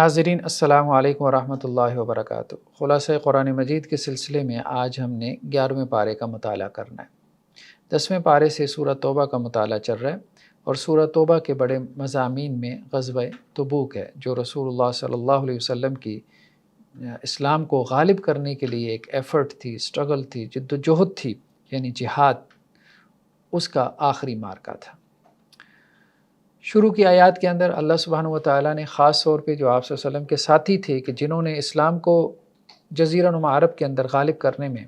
ناظرین السلام علیکم ورحمۃ اللہ وبرکاتہ۔ خلاصہ قرآن مجید کے سلسلے میں آج ہم نے 11ویں پارے کا مطالعہ کرنا ہے۔ 10ویں پارے سے سورہ توبہ کا مطالعہ چل رہا ہے اور سورہ توبہ کے بڑے مضامین میں غزوہ تبوک ہے، جو رسول اللہ صلی اللہ علیہ وسلم کی اسلام کو غالب کرنے کے لیے ایک ایفرٹ تھی، اسٹرگل تھی، جد و جہد تھی، یعنی جہاد، اس کا آخری مارکہ تھا۔ شروع کی آیات کے اندر اللہ سبحانہ و تعالیٰ نے خاص طور پہ جو آپ صلی اللہ علیہ وسلم کے ساتھی تھے کہ جنہوں نے اسلام کو جزیرہ نما عرب کے اندر غالب کرنے میں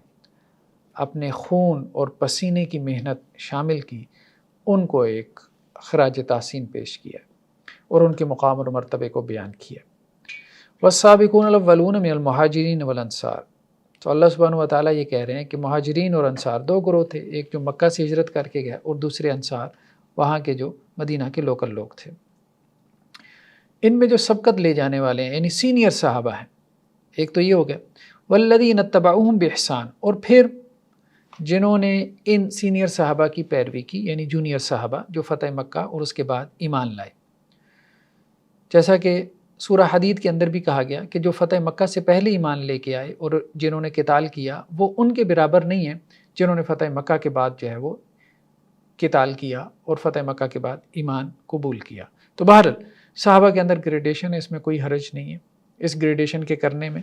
اپنے خون اور پسینے کی محنت شامل کی، ان کو ایک خراج تحسین پیش کیا اور ان کے مقام اور مرتبے کو بیان کیا۔ والسابقون الاولون من المہاجرین والانصار، تو اللہ سبحانہ و تعالیٰ یہ کہہ رہے ہیں کہ مہاجرین اور انصار دو گروہ تھے، ایک جو مکہ سے ہجرت کر کے گیا اور دوسرے انصار وہاں کے جو مدینہ کے لوکل لوگ تھے۔ ان میں جو سبقت لے جانے والے ہیں یعنی سینئر صحابہ ہیں، ایک تو یہ ہو گیا، والذین اتبعوہم باحسان، اور پھر جنہوں نے ان سینئر صحابہ کی پیروی کی یعنی جونیئر صحابہ جو فتح مکہ اور اس کے بعد ایمان لائے۔ جیسا کہ سورہ حدید کے اندر بھی کہا گیا کہ جو فتح مکہ سے پہلے ایمان لے کے آئے اور جنہوں نے قتال کیا وہ ان کے برابر نہیں ہیں جنہوں نے فتح مکہ کے بعد جو ہے وہ قتال کیا اور فتح مکہ کے بعد ایمان قبول کیا۔ تو بہرحال صحابہ کے اندر گریڈیشن ہے، اس میں کوئی حرج نہیں ہے، اس گریڈیشن کے کرنے میں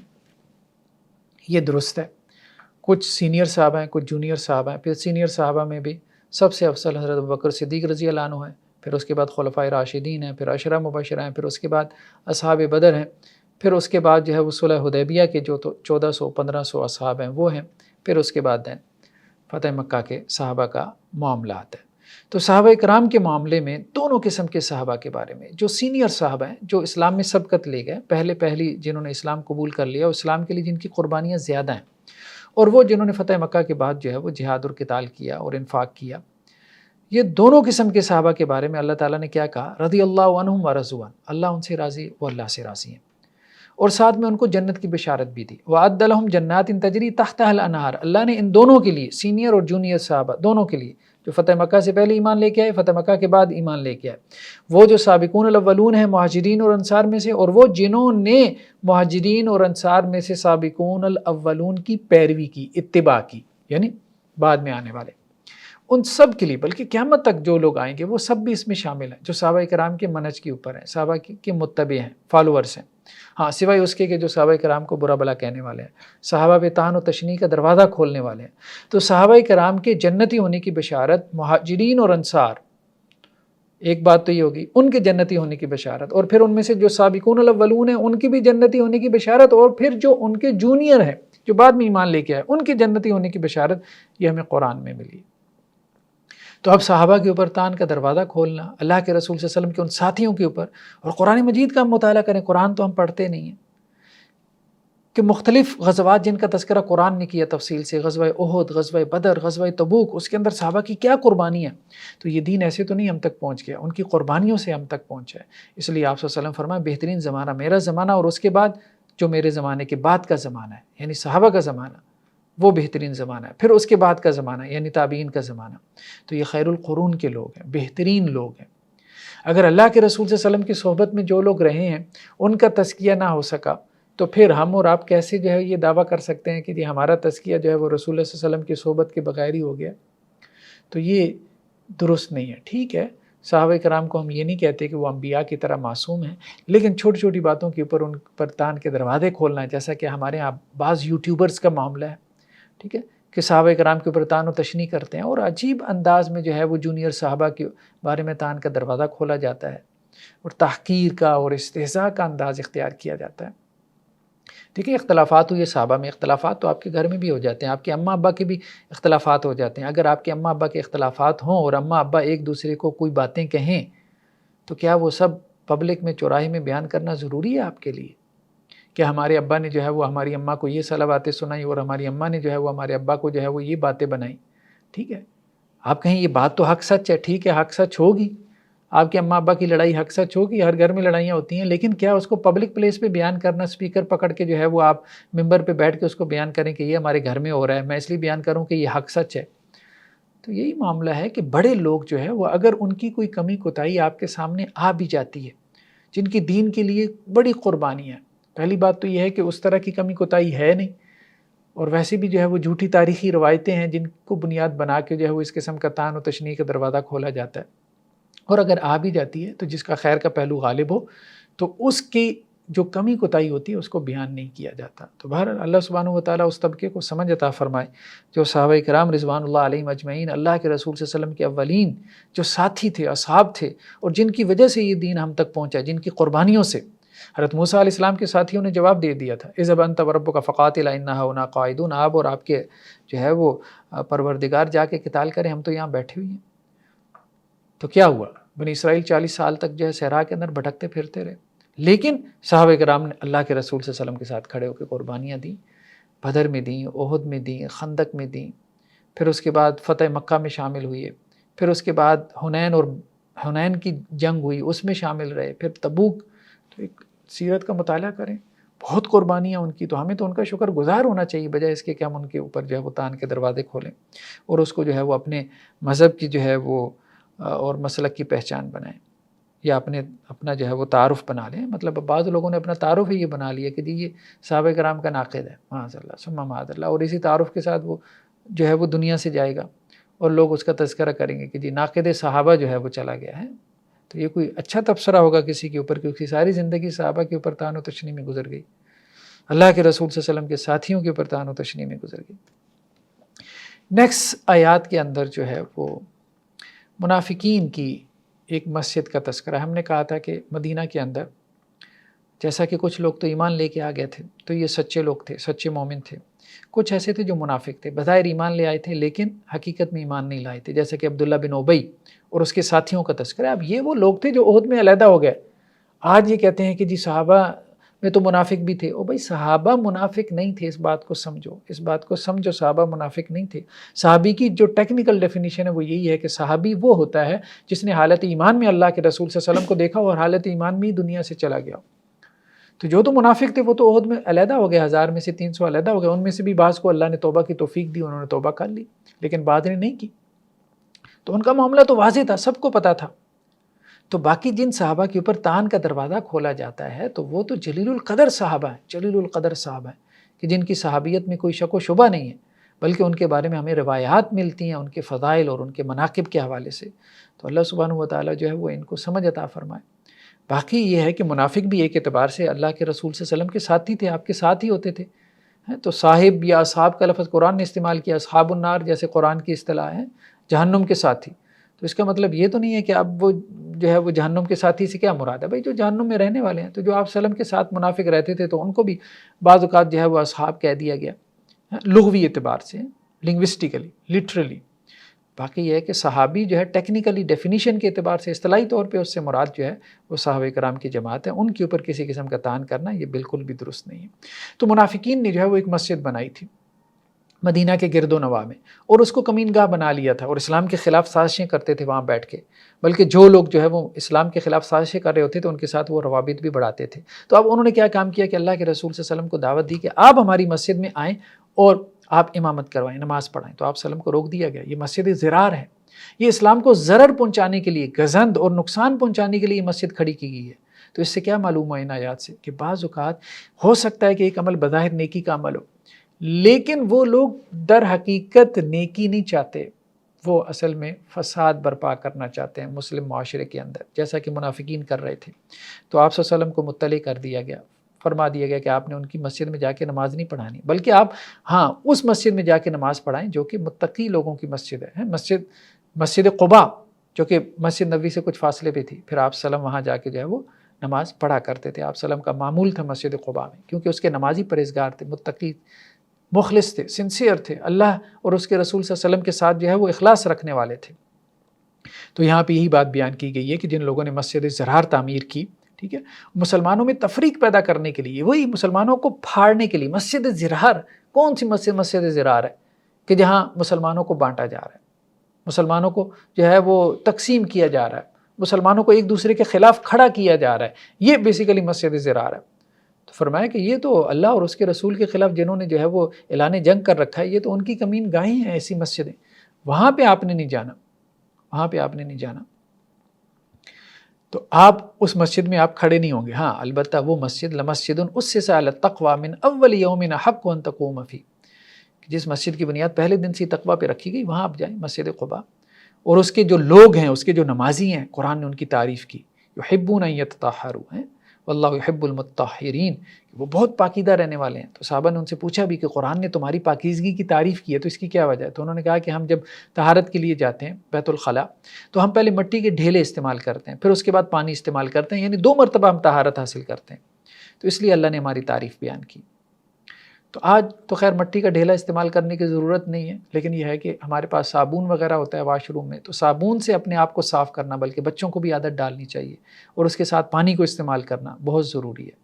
یہ درست ہے۔ کچھ سینئر صحابہ ہیں، کچھ جونیئر صحابہ ہیں۔ پھر سینئر صحابہ میں بھی سب سے افضل حضرت ابوبکر صدیق رضی اللہ عنہ ہیں، پھر اس کے بعد خلفائے راشدین ہیں، پھر عشرہ مبشرہ ہیں، پھر اس کے بعد اصحاب بدر ہیں، پھر اس کے بعد جو ہے وہ صلح حدیبیہ کے جو تو 1400-1500 اصحاب ہیں وہ ہیں، پھر اس کے بعد فتح مکہ کے صحابہ کا معاملات ہے۔ تو صحابہ اکرام کے معاملے میں دونوں قسم کے صحابہ کے بارے میں، جو سینئر صحابہ ہیں جو اسلام میں سبقت لے گئے، پہلی جنہوں نے اسلام قبول کر لیا اور اسلام کے لیے جن کی قربانیاں زیادہ ہیں، اور وہ جنہوں نے فتح مکہ کے بعد جو ہے وہ جہاد اور قتال کیا اور انفاق کیا، یہ دونوں قسم کے صحابہ کے بارے میں اللہ تعالیٰ نے کیا کہا؟ رضی اللہ عنہم ورضوا، اللہ ان سے راضی، وہ اللہ سے راضی ہیں، اور ساتھ میں ان کو جنت کی بشارت بھی دی۔ وَأَعَدَّ لَهُمْ جَنَّاتٍ تَجْرِي تَحْتَهَا الْأَنْهَارُ، اللہ نے ان دونوں کے لیے، سینئر اور جونیئر صحابہ دونوں کے لیے، جو فتح مکہ سے پہلے ایمان لے کے آئے، فتح مکہ کے بعد ایمان لے کے آئے، وہ جو سابقون الاولون ہیں مہاجرین اور انصار میں سے، اور وہ جنہوں نے مہاجرین اور انصار میں سے سابقون الاولون کی پیروی کی، اتباع کی، یعنی بعد میں آنے والے، ان سب کے لیے، بلکہ قیامت تک جو لوگ آئیں گے وہ سب بھی اس میں شامل ہیں جو صحابہ کرام کے منہج کے اوپر ہیں، صحابہ کے متبع ہیں، فالوورز ہیں، ہاں سوائے اس کے کہ جو صحابہ کرام کو برا بلا کہنے والے ہیں، صحابہ پہ طعن و تشنیع کا دروازہ کھولنے والے ہیں۔ تو صحابہ کرام کے جنتی ہونے کی بشارت مہاجرین اور انصار، ایک بات تو یہ ہوگی ان کے جنتی ہونے کی بشارت، اور پھر ان میں سے جو سابقون الاولون ہیں ان کی بھی جنتی ہونے کی بشارت، اور پھر جو ان کے جونیئر ہیں جو بعد میں ایمان لے کے آئے ان کی جنتی ہونے کی بشارت، یہ ہمیں قرآن میں ملی۔ تو اب صحابہ کے اوپر طعن کا دروازہ کھولنا، اللہ کے رسول صلی اللہ علیہ وسلم کے ان ساتھیوں کے اوپر، اور قرآن مجید کا ہم مطالعہ کریں، قرآن تو ہم پڑھتے نہیں ہیں، کہ مختلف غزوات جن کا تذکرہ قرآن نے کیا تفصیل سے، غزوہ احد، غزوہ بدر، غزوہ تبوک، اس کے اندر صحابہ کی کیا قربانی ہے، تو یہ دین ایسے تو نہیں ہم تک پہنچ گیا، ان کی قربانیوں سے ہم تک پہنچا ہے۔ اس لیے آپ صلی اللہ علیہ وسلم فرمائے بہترین زمانہ میرا زمانہ، اور اس کے بعد جو میرے زمانے کے بعد کا زمانہ ہے یعنی صحابہ کا زمانہ، وہ بہترین زمانہ ہے، پھر اس کے بعد کا زمانہ یعنی تابعین کا زمانہ، تو یہ خیر القرون کے لوگ ہیں، بہترین لوگ ہیں۔ اگر اللہ کے رسول صلی اللہ علیہ وسلم کی صحبت میں جو لوگ رہے ہیں ان کا تزکیہ نہ ہو سکا، تو پھر ہم اور آپ کیسے جو ہے یہ دعویٰ کر سکتے ہیں کہ جی ہمارا تزکیہ جو ہے وہ رسول اللہ صلی اللہ علیہ وسلم کی صحبت کے بغیر ہی ہو گیا؟ تو یہ درست نہیں ہے۔ ٹھیک ہے، صحابہ کرام کو ہم یہ نہیں کہتے کہ وہ انبیاء کی طرح معصوم ہیں، لیکن چھوٹی چھوٹی باتوں کے اوپر ان پر طعن کے دروازے کھولنا ہے، جیسا کہ ہمارے ہاں بعض یوٹیوبرز کا معاملہ ہے، ٹھیک ہے، کہ صحابہ کرام کے اوپر طعن و تشنیع کرتے ہیں اور عجیب انداز میں جو ہے وہ جونیئر صحابہ کے بارے میں طعن کا دروازہ کھولا جاتا ہے اور تحقیر کا اور استہزاء کا انداز اختیار کیا جاتا ہے۔ ٹھیک ہے، اختلافات ہوئی صحابہ میں، اختلافات تو آپ کے گھر میں بھی ہو جاتے ہیں، آپ کے اماں ابا کے بھی اختلافات ہو جاتے ہیں۔ اگر آپ کے اماں ابا کے اختلافات ہوں اور اماں ابا ایک دوسرے کو کوئی باتیں کہیں، تو کیا وہ سب پبلک میں چوراہے میں بیان کرنا ضروری ہے آپ کے لیے؟ کہ ہمارے ابا نے جو ہے وہ ہماری اماں کو یہ صلاح باتیں سنائی اور ہماری اماں نے جو ہے وہ ہمارے ابا کو جو ہے وہ یہ باتیں بنائیں، ٹھیک ہے، آپ کہیں یہ بات تو حق سچ ہے، ٹھیک ہے حق سچ ہوگی، آپ کے اماں ابا کی لڑائی حق سچ ہوگی، ہر گھر میں لڑائیاں ہوتی ہیں، لیکن کیا اس کو پبلک پلیس پہ بیان کرنا، اسپیکر پکڑ کے جو ہے وہ آپ ممبر پہ بیٹھ کے اس کو بیان کریں کہ یہ ہمارے گھر میں ہو رہا ہے، میں اس لیے بیان کروں کہ یہ حق سچ ہے؟ تو یہی معاملہ ہے کہ بڑے لوگ جو ہے وہ اگر ان کی کوئی کمی کوتاہی آپ کے سامنے آ بھی جاتی ہے، جن کی دین کے لیے بڑی قربانیاں ہیں۔ پہلی بات تو یہ ہے کہ اس طرح کی کمی کوتاہی ہے نہیں، اور ویسے بھی جو ہے وہ جھوٹی تاریخی روایتیں ہیں جن کو بنیاد بنا کے جو ہے وہ اس قسم کا طعن و تشنیع کا دروازہ کھولا جاتا ہے، اور اگر آ بھی جاتی ہے تو جس کا خیر کا پہلو غالب ہو تو اس کی جو کمی کوتاہی ہوتی ہے اس کو بیان نہیں کیا جاتا۔ تو بہرحال اللہ سبحانہ و تعالیٰ اس طبقے کو سمجھ عطا فرمائے جو صحابہ کرام رضوان اللہ علیہم اجمعین، اللہ کے رسول صلی اللہ علیہ وسلم کے اولین جو ساتھی تھے، اصحاب تھے، اور جن کی وجہ سے یہ دین ہم تک پہنچا، جن کی قربانیوں سے۔ حضرت موسیٰ علیہ السلام کے ساتھیوں نے جواب دے دیا تھا، اذهب انت وربک فقاتلا انا هنا قاعدون، آپ اور آپ کے جو ہے وہ پروردگار جا کے قتال کریں، ہم تو یہاں بیٹھے ہوئے ہیں۔ تو کیا ہوا؟ بنی اسرائیل 40 سال تک جو ہے صحرا کے اندر بھٹکتے پھرتے رہے، لیکن صحابہ کرام نے اللہ کے رسول صلی اللہ علیہ وسلم کے ساتھ کھڑے ہو کے قربانیاں دیں، بدر میں دیں، احد میں دیں، خندق میں دیں، پھر اس کے بعد فتح مکہ میں شامل ہوئے، پھر اس کے بعد حنین کی جنگ ہوئی، اس میں شامل رہے، پھر تبوک۔ تو ایک سیرت کا مطالعہ کریں، بہت قربانیاں ان کی، تو ہمیں تو ان کا شکر گزار ہونا چاہیے، بجائے اس کے کہ ہم ان کے اوپر جو ہے وہ طعن کے دروازے کھولیں اور اس کو جو ہے وہ اپنے مذہب کی جو ہے وہ اور مسلک کی پہچان بنائیں، یا اپنا جو ہے وہ تعارف بنا لیں۔ مطلب بعض لوگوں نے اپنا تعارف ہی یہ بنا لیا کہ جی یہ صحابہ کرام کا ناقد ہے، معاذ اللہ ثم معاذ اللہ، اور اسی تعارف کے ساتھ وہ جو ہے وہ دنیا سے جائے گا اور لوگ اس کا تذکرہ کریں گے کہ جی ناقد صحابہ جو ہے وہ چلا گیا ہے۔ تو یہ کوئی اچھا تبصرہ ہوگا کسی کے اوپر، کیونکہ ساری زندگی صحابہ کے اوپر طعن و تشنیع میں گزر گئی، اللہ کے رسول صلی اللہ علیہ وسلم کے ساتھیوں کے اوپر طعن و تشنیع میں گزر گئی۔ نیکسٹ آیات کے اندر جو ہے وہ منافقین کی ایک مسجد کا تذکرہ۔ ہم نے کہا تھا کہ مدینہ کے اندر جیسا کہ کچھ لوگ تو ایمان لے کے آ گئے تھے، تو یہ سچے لوگ تھے، سچے مومن تھے۔ کچھ ایسے تھے جو منافق تھے، بظاہر ایمان لے آئے تھے لیکن حقیقت میں ایمان نہیں لائے تھے، جیسے کہ عبداللہ بن ابی اور اس کے ساتھیوں کا تذکرہ۔ اب یہ وہ لوگ تھے جو احد میں علیحدہ ہو گئے، آج یہ کہتے ہیں کہ جی صحابہ میں تو منافق بھی تھے۔ او بھائی صحابہ منافق نہیں تھے، اس بات کو سمجھو، اس بات کو سمجھو، صحابہ منافق نہیں تھے۔ صحابی کی جو ٹیکنیکل ڈیفینیشن ہے وہ یہی ہے کہ صحابی وہ ہوتا ہے جس نے حالت ایمان میں اللہ کے رسول صلی اللہ علیہ وسلم کو دیکھا اور حالت ایمان میں ہی دنیا سے چلا گیا۔ تو جو تو منافق تھے وہ تو احد میں علیحدہ ہو گئے، 1000 میں سے 300 علیحدہ ہو گئے، ان میں سے بھی بعض کو اللہ نے توبہ کی توفیق دی، انہوں نے توبہ کر لی، لیکن بعض نے نہیں کی۔ تو ان کا معاملہ تو واضح تھا، سب کو پتہ تھا۔ تو باقی جن صحابہ کے اوپر طعن کا دروازہ کھولا جاتا ہے تو وہ تو جلیل القدر صحابہ ہیں، جلیل القدر صحابہ ہیں کہ جن کی صحابیت میں کوئی شک و شبہ نہیں ہے، بلکہ ان کے بارے میں ہمیں روایات ملتی ہیں ان کے فضائل اور ان کے مناقب کے حوالے سے۔ تو اللہ سبحانہ و تعالیٰ جو ہے وہ ان کو سمجھ عطا فرمائے۔ باقی یہ ہے کہ منافق بھی ایک اعتبار سے اللہ کے رسول صلی اللہ علیہ وسلم کے ساتھی تھے، آپ کے ساتھ ہی ہوتے تھے۔ تو صاحب یا اصحاب کا لفظ قرآن نے استعمال کیا، اصحاب النار جیسے قرآن کی اصطلاح ہے، جہنم کے ساتھی۔ تو اس کا مطلب یہ تو نہیں ہے کہ اب وہ جو ہے وہ جہنم کے ساتھی سے کیا مراد ہے؟ بھائی جو جہنم میں رہنے والے ہیں، تو جو آپ صلی اللہ علیہ وسلم کے ساتھ منافق رہتے تھے تو ان کو بھی بعض اوقات جو ہے وہ اصحاب کہہ دیا گیا، لغوی اعتبار سے، لنگوسٹیکلی، لٹرلی۔ باقی یہ ہے کہ صحابی جو ہے ٹیکنیکلی ڈیفینیشن کے اعتبار سے اصطلاحی طور پہ اس سے مراد جو ہے وہ صحابہ کرام کی جماعت ہے، ان کے اوپر کسی قسم کا طعن کرنا یہ بالکل بھی درست نہیں ہے۔ تو منافقین نے جو ہے وہ ایک مسجد بنائی تھی مدینہ کے گرد و نواح میں، اور اس کو کمین گاہ بنا لیا تھا، اور اسلام کے خلاف سازشیں کرتے تھے وہاں بیٹھ کے، بلکہ جو لوگ جو ہے وہ اسلام کے خلاف سازشیں کر رہے ہوتے تھے ان کے ساتھ وہ روابط بھی بڑھاتے تھے۔ تو اب انہوں نے کیا کام کیا کہ اللہ کے رسول صلی اللہ علیہ وسلم کو دعوت دی کہ آپ ہماری مسجد میں آئیں اور آپ امامت کروائیں، نماز پڑھائیں۔ تو آپ صلی اللہ علیہ وسلم کو روک دیا گیا۔ یہ مسجد ضرار ہے، یہ اسلام کو ضرر پہنچانے کے لیے، گزند اور نقصان پہنچانے کے لیے یہ مسجد کھڑی کی گئی ہے۔ تو اس سے کیا معلوم ہوا ان آیات سے کہ بعض اوقات ہو سکتا ہے کہ ایک عمل بظاہر نیکی کا عمل ہو، لیکن وہ لوگ در حقیقت نیکی نہیں چاہتے، وہ اصل میں فساد برپا کرنا چاہتے ہیں مسلم معاشرے کے اندر، جیسا کہ منافقین کر رہے تھے۔ تو آپ صلی اللہ علیہ وسلم کو مطلع کر دیا گیا، فرما دیا گیا کہ آپ نے ان کی مسجد میں جا کے نماز نہیں پڑھانی، بلکہ آپ اس مسجد میں جا کے نماز پڑھائیں جو کہ متقی لوگوں کی مسجد ہے۔ مسجد قباء جو کہ مسجد نبوی سے کچھ فاصلے پہ تھی، پھر آپ صلی اللہ علیہ وسلم وہاں جا کے جو ہے وہ نماز پڑھا کرتے تھے۔ آپ صلی اللہ علیہ وسلم کا معمول تھا مسجد قباء میں، کیونکہ اس کے نمازی پرہیزگار تھے، متقی، مخلص تھے، سنسیئر تھے، اللہ اور اس کے رسول صلی اللہ علیہ وسلم کے ساتھ جو ہے وہ اخلاص رکھنے والے تھے۔ تو یہاں پہ یہی بات بیان کی گئی ہے کہ جن لوگوں نے مسجد ضرار تعمیر کی، ٹھیک ہے، مسلمانوں میں تفریق پیدا کرنے کے لیے، وہی مسلمانوں کو پھاڑنے کے لیے۔ مسجد ضرار کون سی مسجد ضرار ہے کہ جہاں مسلمانوں کو بانٹا جا رہا ہے، مسلمانوں کو جو ہے وہ تقسیم کیا جا رہا ہے، مسلمانوں کو ایک دوسرے کے خلاف کھڑا کیا جا رہا ہے، یہ بیسیکلی مسجد ضرار ہے۔ تو فرمایا کہ یہ تو اللہ اور اس کے رسول کے خلاف جنہوں نے جو ہے وہ اعلان جنگ کر رکھا ہے، یہ تو ان کی کمین گاہیں ہیں ایسی مسجدیں، وہاں پہ آپ نے نہیں جانا، وہاں پہ آپ نے نہیں جانا۔ تو آپ اس مسجد میں آپ کھڑے نہیں ہوں گے. ہاں البتہ وہ مسجد لمسجد اسس علی التقوی من اول یوم حق ان تقوم فیہ، جس مسجد کی بنیاد پہلے دن سے تقوی پہ رکھی گئی وہاں آپ جائیں، مسجد قباء. اور اس کے جو لوگ ہیں، اس کے جو نمازی ہیں، قرآن نے ان کی تعریف کی، یحبون ان یتطہروا، واللہ یحب المطہرین، وہ بہت پاکیدہ رہنے والے ہیں. تو صحابہ نے ان سے پوچھا بھی کہ قرآن نے تمہاری پاکیزگی کی تعریف کی ہے تو اس کی کیا وجہ ہے؟ تو انہوں نے کہا کہ ہم جب طہارت کے لیے جاتے ہیں بیت الخلاء تو ہم پہلے مٹی کے ڈھیلے استعمال کرتے ہیں، پھر اس کے بعد پانی استعمال کرتے ہیں، یعنی 2 مرتبہ ہم طہارت حاصل کرتے ہیں. تو اس لیے اللہ نے ہماری تعریف بیان کی. تو آج تو خیر مٹی کا ڈھیلا استعمال کرنے کی ضرورت نہیں ہے، لیکن یہ ہے کہ ہمارے پاس صابن وغیرہ ہوتا ہے واش روم میں، تو صابن سے اپنے آپ کو صاف کرنا، بلکہ بچوں کو بھی عادت ڈالنی چاہیے، اور اس کے ساتھ پانی کو استعمال کرنا بہت ضروری ہے.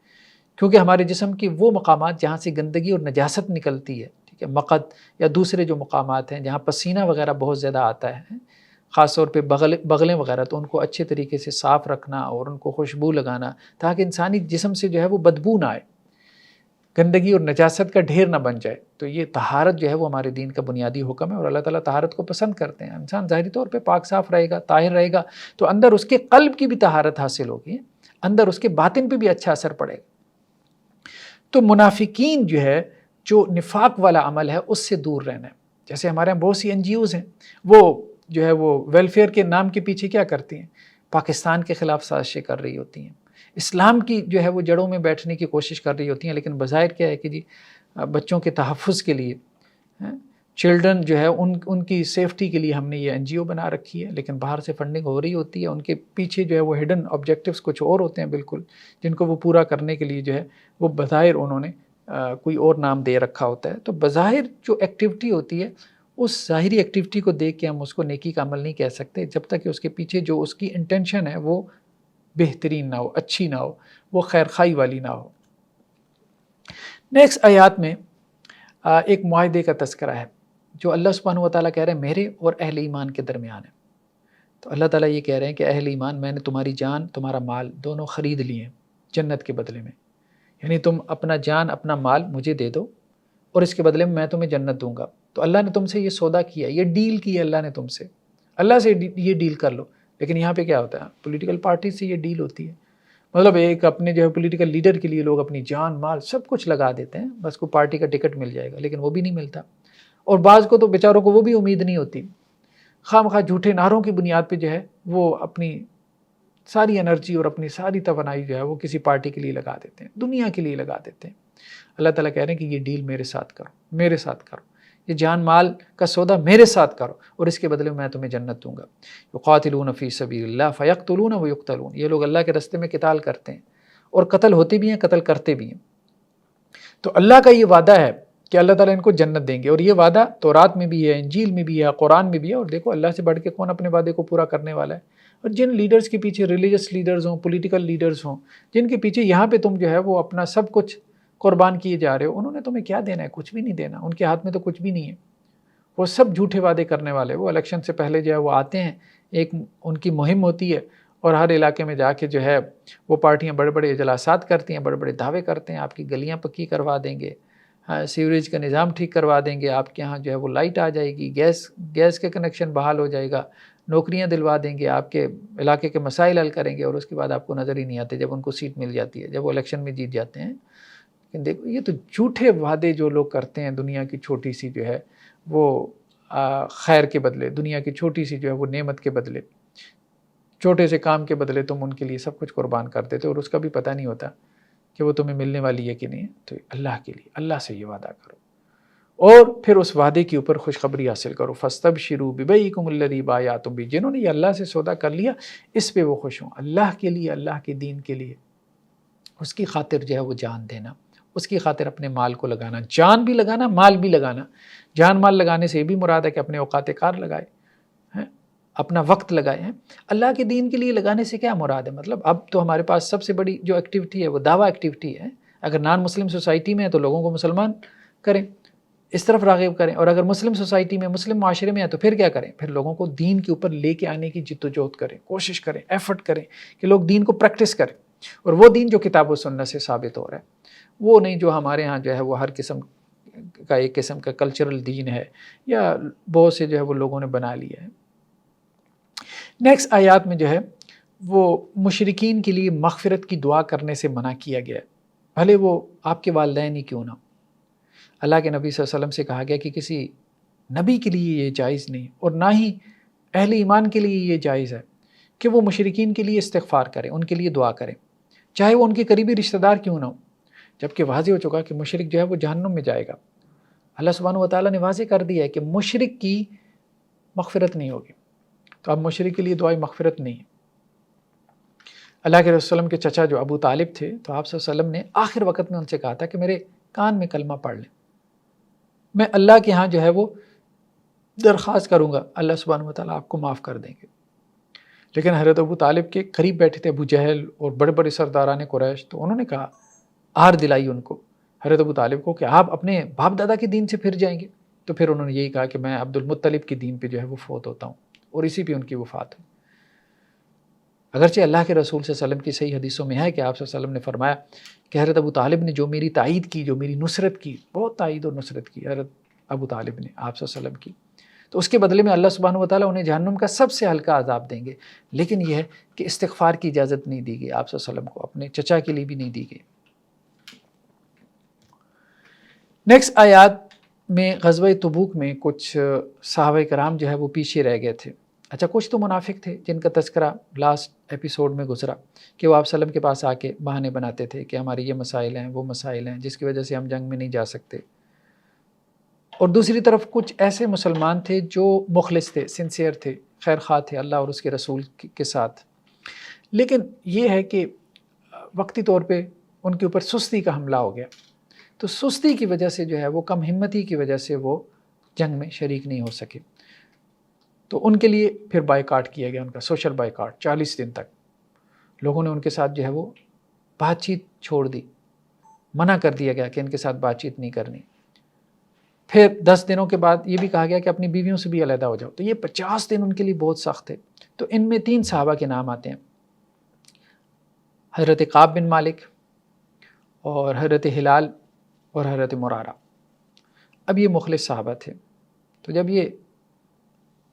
کیونکہ ہمارے جسم کے وہ مقامات جہاں سے گندگی اور نجاست نکلتی ہے، ٹھیک ہے، مقد یا دوسرے جو مقامات ہیں جہاں پسینہ وغیرہ بہت زیادہ آتا ہے، خاص طور پہ بغلیں وغیرہ، تو ان کو اچھے طریقے سے صاف رکھنا اور ان کو خوشبو لگانا تاکہ انسانی جسم سے جو ہے وہ بدبو نہ آئے، گندگی اور نجاست کا ڈھیر نہ بن جائے. تو یہ طہارت جو ہے وہ ہمارے دین کا بنیادی حکم ہے، اور اللہ تعالیٰ طہارت کو پسند کرتے ہیں. انسان ظاہری طور پہ پاک صاف رہے گا، طاہر رہے گا، تو اندر اس کے قلب کی بھی طہارت حاصل ہوگی، اندر اس کے باطن پہ بھی اچھا اثر پڑے گا. تو منافقین جو ہے، جو نفاق والا عمل ہے اس سے دور رہنا ہے. جیسے ہمارے یہاں بہت سی NGOs ہیں، وہ جو ہے وہ ویلفیئر کے نام کے پیچھے کیا کرتی ہیں؟ پاکستان کے خلاف سازشیں کر رہی ہوتی ہیں، اسلام کی جو ہے وہ جڑوں میں بیٹھنے کی کوشش کر رہی ہوتی ہیں، لیکن بظاہر کیا ہے کہ جی بچوں کے تحفظ کے لیے، چلڈرن جو ہے ان کی سیفٹی کے لیے ہم نے یہ NGO بنا رکھی ہے، لیکن باہر سے فنڈنگ ہو رہی ہوتی ہے. ان کے پیچھے جو ہے وہ ہڈن آبجیکٹیوز کچھ اور ہوتے ہیں بالکل، جن کو وہ پورا کرنے کے لیے جو ہے وہ بظاہر انہوں نے کوئی اور نام دے رکھا ہوتا ہے. تو بظاہر جو ایکٹیویٹی ہوتی ہے، اس ظاہری ایکٹیویٹی کو دیکھ کے ہم اس کو نیکی کا عمل نہیں کہہ سکتے جب تک کہ اس کے پیچھے جو اس کی انٹینشن ہے وہ بہترین نہ ہو، اچھی نہ ہو، وہ خیرخواہی والی نہ ہو. نیکسٹ آیات میں ایک معاہدے کا تذکرہ ہے جو اللہ سبحانہ و تعالیٰ کہہ رہے ہیں میرے اور اہل ایمان کے درمیان ہے. تو اللہ تعالیٰ یہ کہہ رہے ہیں کہ اہل ایمان، میں نے تمہاری جان تمہارا مال دونوں خرید لیے ہیں جنت کے بدلے میں، یعنی تم اپنا جان اپنا مال مجھے دے دو اور اس کے بدلے میں تمہیں جنت دوں گا. تو اللہ نے تم سے یہ سودا کیا، یہ ڈیل کی ہے اللہ نے تم سے، اللہ سے یہ ڈیل کر لو. لیکن یہاں پہ کیا ہوتا ہے؟ پولیٹیکل پارٹی سے یہ ڈیل ہوتی ہے، مطلب ایک اپنے جو ہے پولیٹیکل لیڈر کے لیے لوگ اپنی جان مال سب کچھ لگا دیتے ہیں، بس کو پارٹی کا ٹکٹ مل جائے گا، لیکن وہ بھی نہیں ملتا. اور بعض کو تو بیچاروں کو وہ بھی امید نہیں ہوتی، خواہ مخواہ جھوٹے نعروں کی بنیاد پہ جو ہے وہ اپنی ساری انرجی اور اپنی ساری توانائی جو ہے وہ کسی پارٹی کے لیے لگا دیتے ہیں، دنیا کے لیے لگا دیتے ہیں. اللہ تعالیٰ کہہ رہے ہیں کہ یہ ڈیل میرے ساتھ کرو، میرے ساتھ کرو، یہ جان مال کا سودا میرے ساتھ کرو اور اس کے بدلے میں تمہیں جنت دوں گا. یقاتلون فی سبیل اللہ فیقتلون ویقتلون، یہ لوگ اللہ کے راستے میں قتال کرتے ہیں اور قتل ہوتے بھی ہیں، قتل کرتے بھی ہیں. تو اللہ کا یہ وعدہ ہے کہ اللہ تعالیٰ ان کو جنت دیں گے، اور یہ وعدہ تورات میں بھی ہے، انجیل میں بھی ہے، قرآن میں بھی ہے. اور دیکھو اللہ سے بڑھ کے کون اپنے وعدے کو پورا کرنے والا ہے؟ اور جن لیڈرز کے پیچھے، ریلیجس لیڈرز ہوں، پولیٹیکل لیڈرز ہوں، جن کے پیچھے یہاں پہ تم جو ہے وہ اپنا سب کچھ قربان کیے جا رہے ہو، انہوں نے تمہیں کیا دینا ہے؟ کچھ بھی نہیں دینا، ان کے ہاتھ میں تو کچھ بھی نہیں ہے. وہ سب جھوٹے وعدے کرنے والے. وہ الیکشن سے پہلے جو ہے وہ آتے ہیں، ایک ان کی مہم ہوتی ہے اور ہر علاقے میں جا کے جو ہے وہ پارٹیاں بڑے بڑے اجلاسات کرتی ہیں، بڑے بڑے دعوے کرتے ہیں، آپ کی گلیاں پکی کروا دیں گے، سیوریج کا نظام ٹھیک کروا دیں گے، آپ کے ہاں جو ہے وہ لائٹ آ جائے گی، گیس کے کنیکشن بحال ہو جائے گا، نوکریاں دلوا دیں گے، آپ کے علاقے کے مسائل حل کریں گے. اور اس کے بعد آپ کو نظر ہی نہیں آتے جب ان کو سیٹ مل جاتی ہے، جب وہ الیکشن میں جیت جاتے ہیں. لیکن دیکھو یہ تو جھوٹے وعدے جو لوگ کرتے ہیں دنیا کی چھوٹی سی جو ہے وہ خیر کے بدلے، دنیا کی چھوٹی سی جو ہے وہ نعمت کے بدلے، چھوٹے سے کام کے بدلے تم ان کے لیے سب کچھ قربان کر دیتے اور اس کا بھی پتہ نہیں ہوتا کہ وہ تمہیں ملنے والی ہے کہ نہیں. تو اللہ کے لیے، اللہ سے یہ وعدہ کرو اور پھر اس وعدے کے اوپر خوشخبری حاصل کرو. فاستبشروا ببیعکم الذی بایعتم بہ، جنہوں نے یہ اللہ سے سودا کر لیا اس پہ وہ خوش ہوں. اللہ کے لیے، اللہ کے دین کے لیے، اس کی خاطر جو ہے وہ جان دینا، اس کی خاطر اپنے مال کو لگانا، جان بھی لگانا، مال بھی لگانا. جان مال لگانے سے یہ بھی مراد ہے کہ اپنے اوقات کار لگائے، اپنا وقت لگائے ہیں. اللہ کے دین کے لیے لگانے سے کیا مراد ہے؟ مطلب اب تو ہمارے پاس سب سے بڑی جو ایکٹیویٹی ہے وہ دعویٰ ایکٹیویٹی ہے. اگر نان مسلم سوسائٹی میں ہے تو لوگوں کو مسلمان کریں، اس طرف راغب کریں، اور اگر مسلم سوسائٹی میں، مسلم معاشرے میں ہے تو پھر کیا کریں؟ پھر لوگوں کو دین کے اوپر لے کے آنے کی جد و جہد کریں، کوشش کریں، ایفرٹ کریں کہ لوگ دین کو پریکٹس کریں. اور وہ دین جو کتاب و سنت سے ثابت ہو رہا ہے، وہ نہیں جو ہمارے ہاں جو ہے وہ ہر قسم کا ایک قسم کا کلچرل دین ہے یا بہت سے جو ہے وہ لوگوں نے بنا لیا ہے. نیکسٹ آیات میں جو ہے وہ مشرکین کے لیے مغفرت کی دعا کرنے سے منع کیا گیا، بھلے وہ آپ کے والدین ہی کیوں نہ ہو۔ اللہ کے نبی صلی اللہ علیہ وسلم سے کہا گیا کہ کسی نبی کے لیے یہ جائز نہیں، اور نہ ہی اہل ایمان کے لیے یہ جائز ہے کہ وہ مشرکین کے لیے استغفار کریں، ان کے لیے دعا کریں، چاہے وہ ان کے قریبی رشتہ دار کیوں نہ ہو، جبکہ واضح ہو چکا کہ مشرک جو ہے وہ جہنم میں جائے گا۔ اللہ سبحانہ و تعالیٰ نے واضح کر دیا ہے کہ مشرک کی مغفرت نہیں ہوگی، تو اب مشرک کے لیے دعائیں مغفرت نہیں ہے۔ اللہ کے رسول وسلم کے چچا جو ابو طالب تھے، تو آپ صلی اللہ علیہ وسلم نے آخر وقت میں ان سے کہا تھا کہ میرے کان میں کلمہ پڑھ لیں، میں اللہ کے ہاں جو ہے وہ درخواست کروں گا، اللہ سبحانہ و تعالیٰ آپ کو معاف کر دیں گے۔ لیکن حضرت ابو طالب کے قریب بیٹھے تھے ابو جہل اور بڑے بڑے سرداران قریش، تو انہوں نے کہا، آر دلائی ان کو، حضرت ابو طالب کو، کہ آپ اپنے باپ دادا کے دین سے پھر جائیں گے؟ تو پھر انہوں نے یہی کہا کہ میں عبد المطلب کے دین پہ جو ہے وہ فوت ہوتا ہوں، اور اسی پہ ان کی وفات ہوئی۔ اگرچہ اللہ کے رسول صلی اللہ علیہ وسلم کی صحیح حدیثوں میں ہے کہ آپ صلی اللہ علیہ وسلم نے فرمایا کہ حضرت ابو طالب نے جو میری تائید کی، جو میری نصرت کی، بہت تائید اور نصرت کی حضرت ابو طالب نے آپ صلی اللہ علیہ وسلم کی، تو اس کے بدلے میں اللہ سبحانہ و تعالیٰ انہیں جہنم کا سب سے ہلکا عذاب دیں گے۔ لیکن یہ ہے کہ استغفار کی اجازت نہیں دی گئی آپ صلی اللہ علیہ وسلم کو، اپنے چچا کے لیے بھی نہیں دی گئی۔ نیکسٹ آیات میں غزوہ تبوک میں کچھ صحابہ کرام جو ہے وہ پیچھے رہ گئے تھے۔ اچھا، کچھ تو منافق تھے جن کا تذکرہ لاسٹ ایپیسوڈ میں گزرا کہ وہ آپ صلی اللہ علیہ وسلم کے پاس آ کے بہانے بناتے تھے کہ ہمارے یہ مسائل ہیں، وہ مسائل ہیں، جس کی وجہ سے ہم جنگ میں نہیں جا سکتے۔ اور دوسری طرف کچھ ایسے مسلمان تھے جو مخلص تھے، سنسیئر تھے، خیر خواہ تھے اللہ اور اس کے رسول کے ساتھ، لیکن یہ ہے کہ وقتی طور پہ ان کے اوپر سستی کا حملہ ہو گیا، تو سستی کی وجہ سے جو ہے وہ، کم ہمتی کی وجہ سے وہ جنگ میں شریک نہیں ہو سکے، تو ان کے لیے پھر بائیکاٹ کیا گیا، ان کا سوشل بائیکاٹ 40 دن تک لوگوں نے ان کے ساتھ جو ہے وہ بات چیت چھوڑ دی، منع کر دیا گیا کہ ان کے ساتھ بات چیت نہیں کرنی۔ پھر 10 دنوں کے بعد یہ بھی کہا گیا کہ اپنی بیویوں سے بھی علیحدہ ہو جاؤ، تو یہ 50 دن ان کے لیے بہت سخت تھے۔ تو ان میں 3 صحابہ کے نام آتے ہیں، حضرت کعب بن مالک اور حضرت ہلال اور حضرت مرارہ۔ اب یہ مخلص صحابہ تھے، تو جب یہ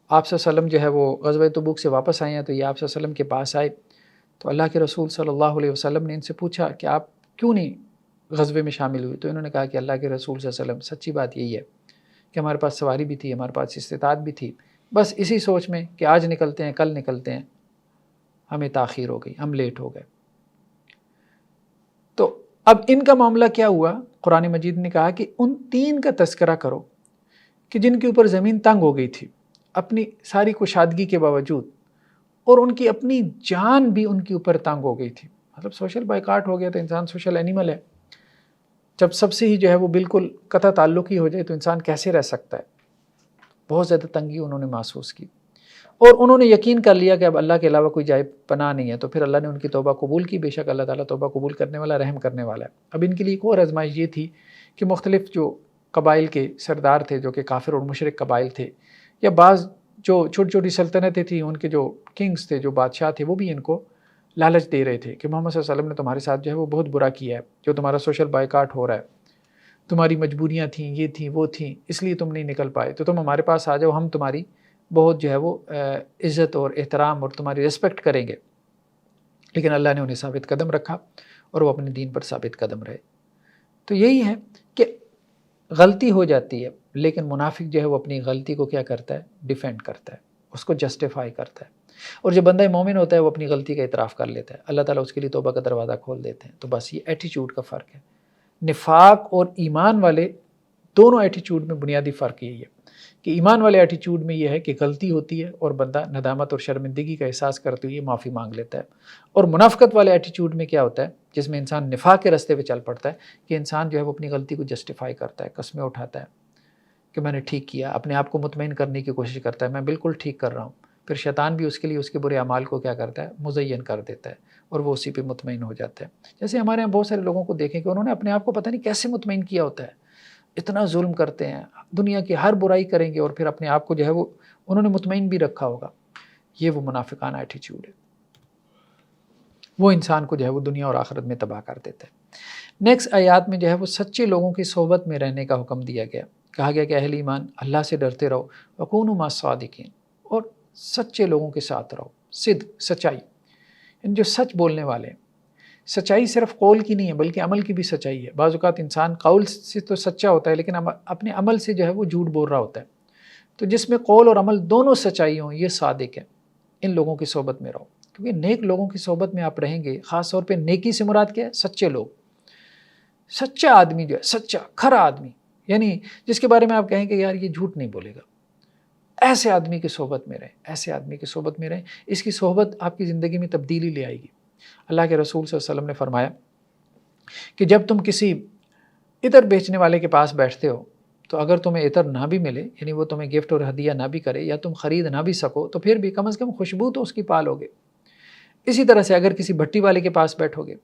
آپ صلی اللہ علیہ وسلم جو ہے وہ غزوہ تبوک سے واپس آئے ہیں، تو یہ آپ صلی اللہ علیہ وسلم کے پاس آئے، تو اللہ کے رسول صلی اللہ علیہ وسلم نے ان سے پوچھا کہ آپ کیوں نہیں غزوے میں شامل ہوئے؟ تو انہوں نے کہا کہ اللہ کے رسول صلی اللہ علیہ وسلم، سچی بات یہی ہے کہ ہمارے پاس سواری بھی تھی، ہمارے پاس استطاعت بھی تھی، بس اسی سوچ میں کہ آج نکلتے ہیں کل نکلتے ہیں، ہمیں تاخیر ہو گئی، ہم لیٹ ہو گئے۔ تو اب ان کا معاملہ کیا ہوا؟ قرآن مجید نے کہا کہ ان 3 کا تذکرہ کرو کہ جن کے اوپر زمین تنگ ہو گئی تھی اپنی ساری کشادگی کے باوجود، اور ان کی اپنی جان بھی ان کے اوپر تنگ ہو گئی تھی۔ مطلب سوشل بائیکاٹ ہو گیا، تو انسان سوشل اینیمل ہے، جب سب سے ہی جو ہے وہ بالکل قطع تعلق ہی ہو جائے تو انسان کیسے رہ سکتا ہے؟ بہت زیادہ تنگی انہوں نے محسوس کی، اور انہوں نے یقین کر لیا کہ اب اللہ کے علاوہ کوئی جائے پناہ نہیں ہے، تو پھر اللہ نے ان کی توبہ قبول کی۔ بے شک اللہ تعالیٰ توبہ قبول کرنے والا، رحم کرنے والا ہے۔ اب ان کے لیے ایک اور آزمائش یہ تھی کہ مختلف جو قبائل کے سردار تھے، جو کہ کافر اور مشرک قبائل تھے، یا بعض جو چھوٹی چھوٹی سلطنتیں تھیں، ان کے جو کنگز تھے، جو بادشاہ تھے، وہ بھی ان کو لالچ دے رہے تھے کہ محمد صلی اللہ علیہ وسلم نے تمہارے ساتھ جو ہے وہ بہت برا کیا ہے، جو تمہارا سوشل بائیکاٹ ہو رہا ہے، تمہاری مجبوریاں تھیں، یہ تھیں وہ تھیں، اس لیے تم نہیں نکل پائے، تو تم ہمارے پاس آ جاؤ، ہم تمہاری بہت جو ہے وہ عزت اور احترام اور تمہاری ریسپیکٹ کریں گے۔ لیکن اللہ نے انہیں ثابت قدم رکھا اور وہ اپنے دین پر ثابت قدم رہے۔ تو یہی ہے کہ غلطی ہو جاتی ہے، لیکن منافق جو ہے وہ اپنی غلطی کو کیا کرتا ہے؟ ڈیفینڈ کرتا ہے، اس کو جسٹیفائی کرتا ہے، اور جب بندہ مومن ہوتا ہے وہ اپنی غلطی کا اعتراف کر لیتا ہے، اللہ تعالیٰ اس کے لیے توبہ کا دروازہ کھول دیتے ہیں۔ تو بس یہ ایٹیچیوڈ کا فرق ہے۔ نفاق اور ایمان والے دونوں ایٹیچیوڈ میں بنیادی فرق یہی ہے کہ ایمان والے ایٹیچیوڈ میں یہ ہے کہ غلطی ہوتی ہے اور بندہ ندامت اور شرمندگی کا احساس کرتے ہوئے معافی مانگ لیتا ہے، اور منافقت والے ایٹیچیوڈ میں کیا ہوتا ہے، جس میں انسان نفاق کے راستے پہ چل پڑتا ہے، کہ انسان جو ہے وہ اپنی غلطی کو جسٹیفائی کرتا ہے، قسمیں اٹھاتا ہے کہ میں نے ٹھیک کیا، اپنے آپ کو مطمئن کرنے کی کوشش کرتا ہے میں بالکل ٹھیک کر رہا ہوں۔ پھر شیطان بھی اس کے لیے اس کے برے اعمال کو کیا کرتا ہے؟ مزین کر دیتا ہے، اور وہ اسی پہ مطمئن ہو جاتا ہے۔ جیسے ہمارے یہاں بہت سارے لوگوں کو دیکھیں کہ انہوں نے اپنے آپ کو پتہ نہیں کیسے مطمئن کیا ہوتا ہے، اتنا ظلم کرتے ہیں، دنیا کی ہر برائی کریں گے، اور پھر اپنے آپ کو جو ہے وہ انہوں نے مطمئن بھی رکھا ہوگا۔ یہ وہ منافقانہ ایٹیچیوڈ ہے، وہ انسان کو جو ہے وہ دنیا اور آخرت میں تباہ کر دیتا ہے۔ نیکسٹ آیات میں جو ہے وہ سچے لوگوں کی صحبت میں رہنے کا حکم دیا گیا، کہا گیا کہ اہل ایمان اللہ سے ڈرتے رہو، وکونوا مع الصادقین، اور سچے لوگوں کے ساتھ رہو، صدق، سچائی۔ جو سچ بولنے والے ہیں، سچائی صرف قول کی نہیں ہے بلکہ عمل کی بھی سچائی ہے۔ بعض اوقات انسان قول سے تو سچا ہوتا ہے لیکن اپنے عمل سے جو ہے وہ جھوٹ بول رہا ہوتا ہے۔ تو جس میں قول اور عمل دونوں سچائی ہوں، یہ صادق ہے، ان لوگوں کی صحبت میں رہو، کیونکہ نیک لوگوں کی صحبت میں آپ رہیں گے۔ خاص طور پہ نیکی سے مراد کیا ہے؟ سچے لوگ، سچا آدمی جو ہے، سچا کھرا آدمی، یعنی جس کے بارے میں آپ کہیں کہ یار یہ جھوٹ نہیں بولے گا، ایسے آدمی کی صحبت میں رہیں، ایسے آدمی کی صحبت میں رہیں۔ اس کی صحبت آپ کی زندگی میں تبدیلی لے آئے گی۔ اللہ کے رسول صلی اللہ علیہ وسلم نے فرمایا کہ جب تم کسی عطر بیچنے والے کے پاس بیٹھتے ہو تو اگر تمہیں عطر نہ بھی ملے، یعنی وہ تمہیں گفٹ اور ہدیہ نہ بھی کرے یا تم خرید نہ بھی سکو، تو پھر بھی کم از کم خوشبو تو اس کی پالو گے۔ اسی طرح سے اگر کسی بھٹی والے کے پاس بیٹھو گے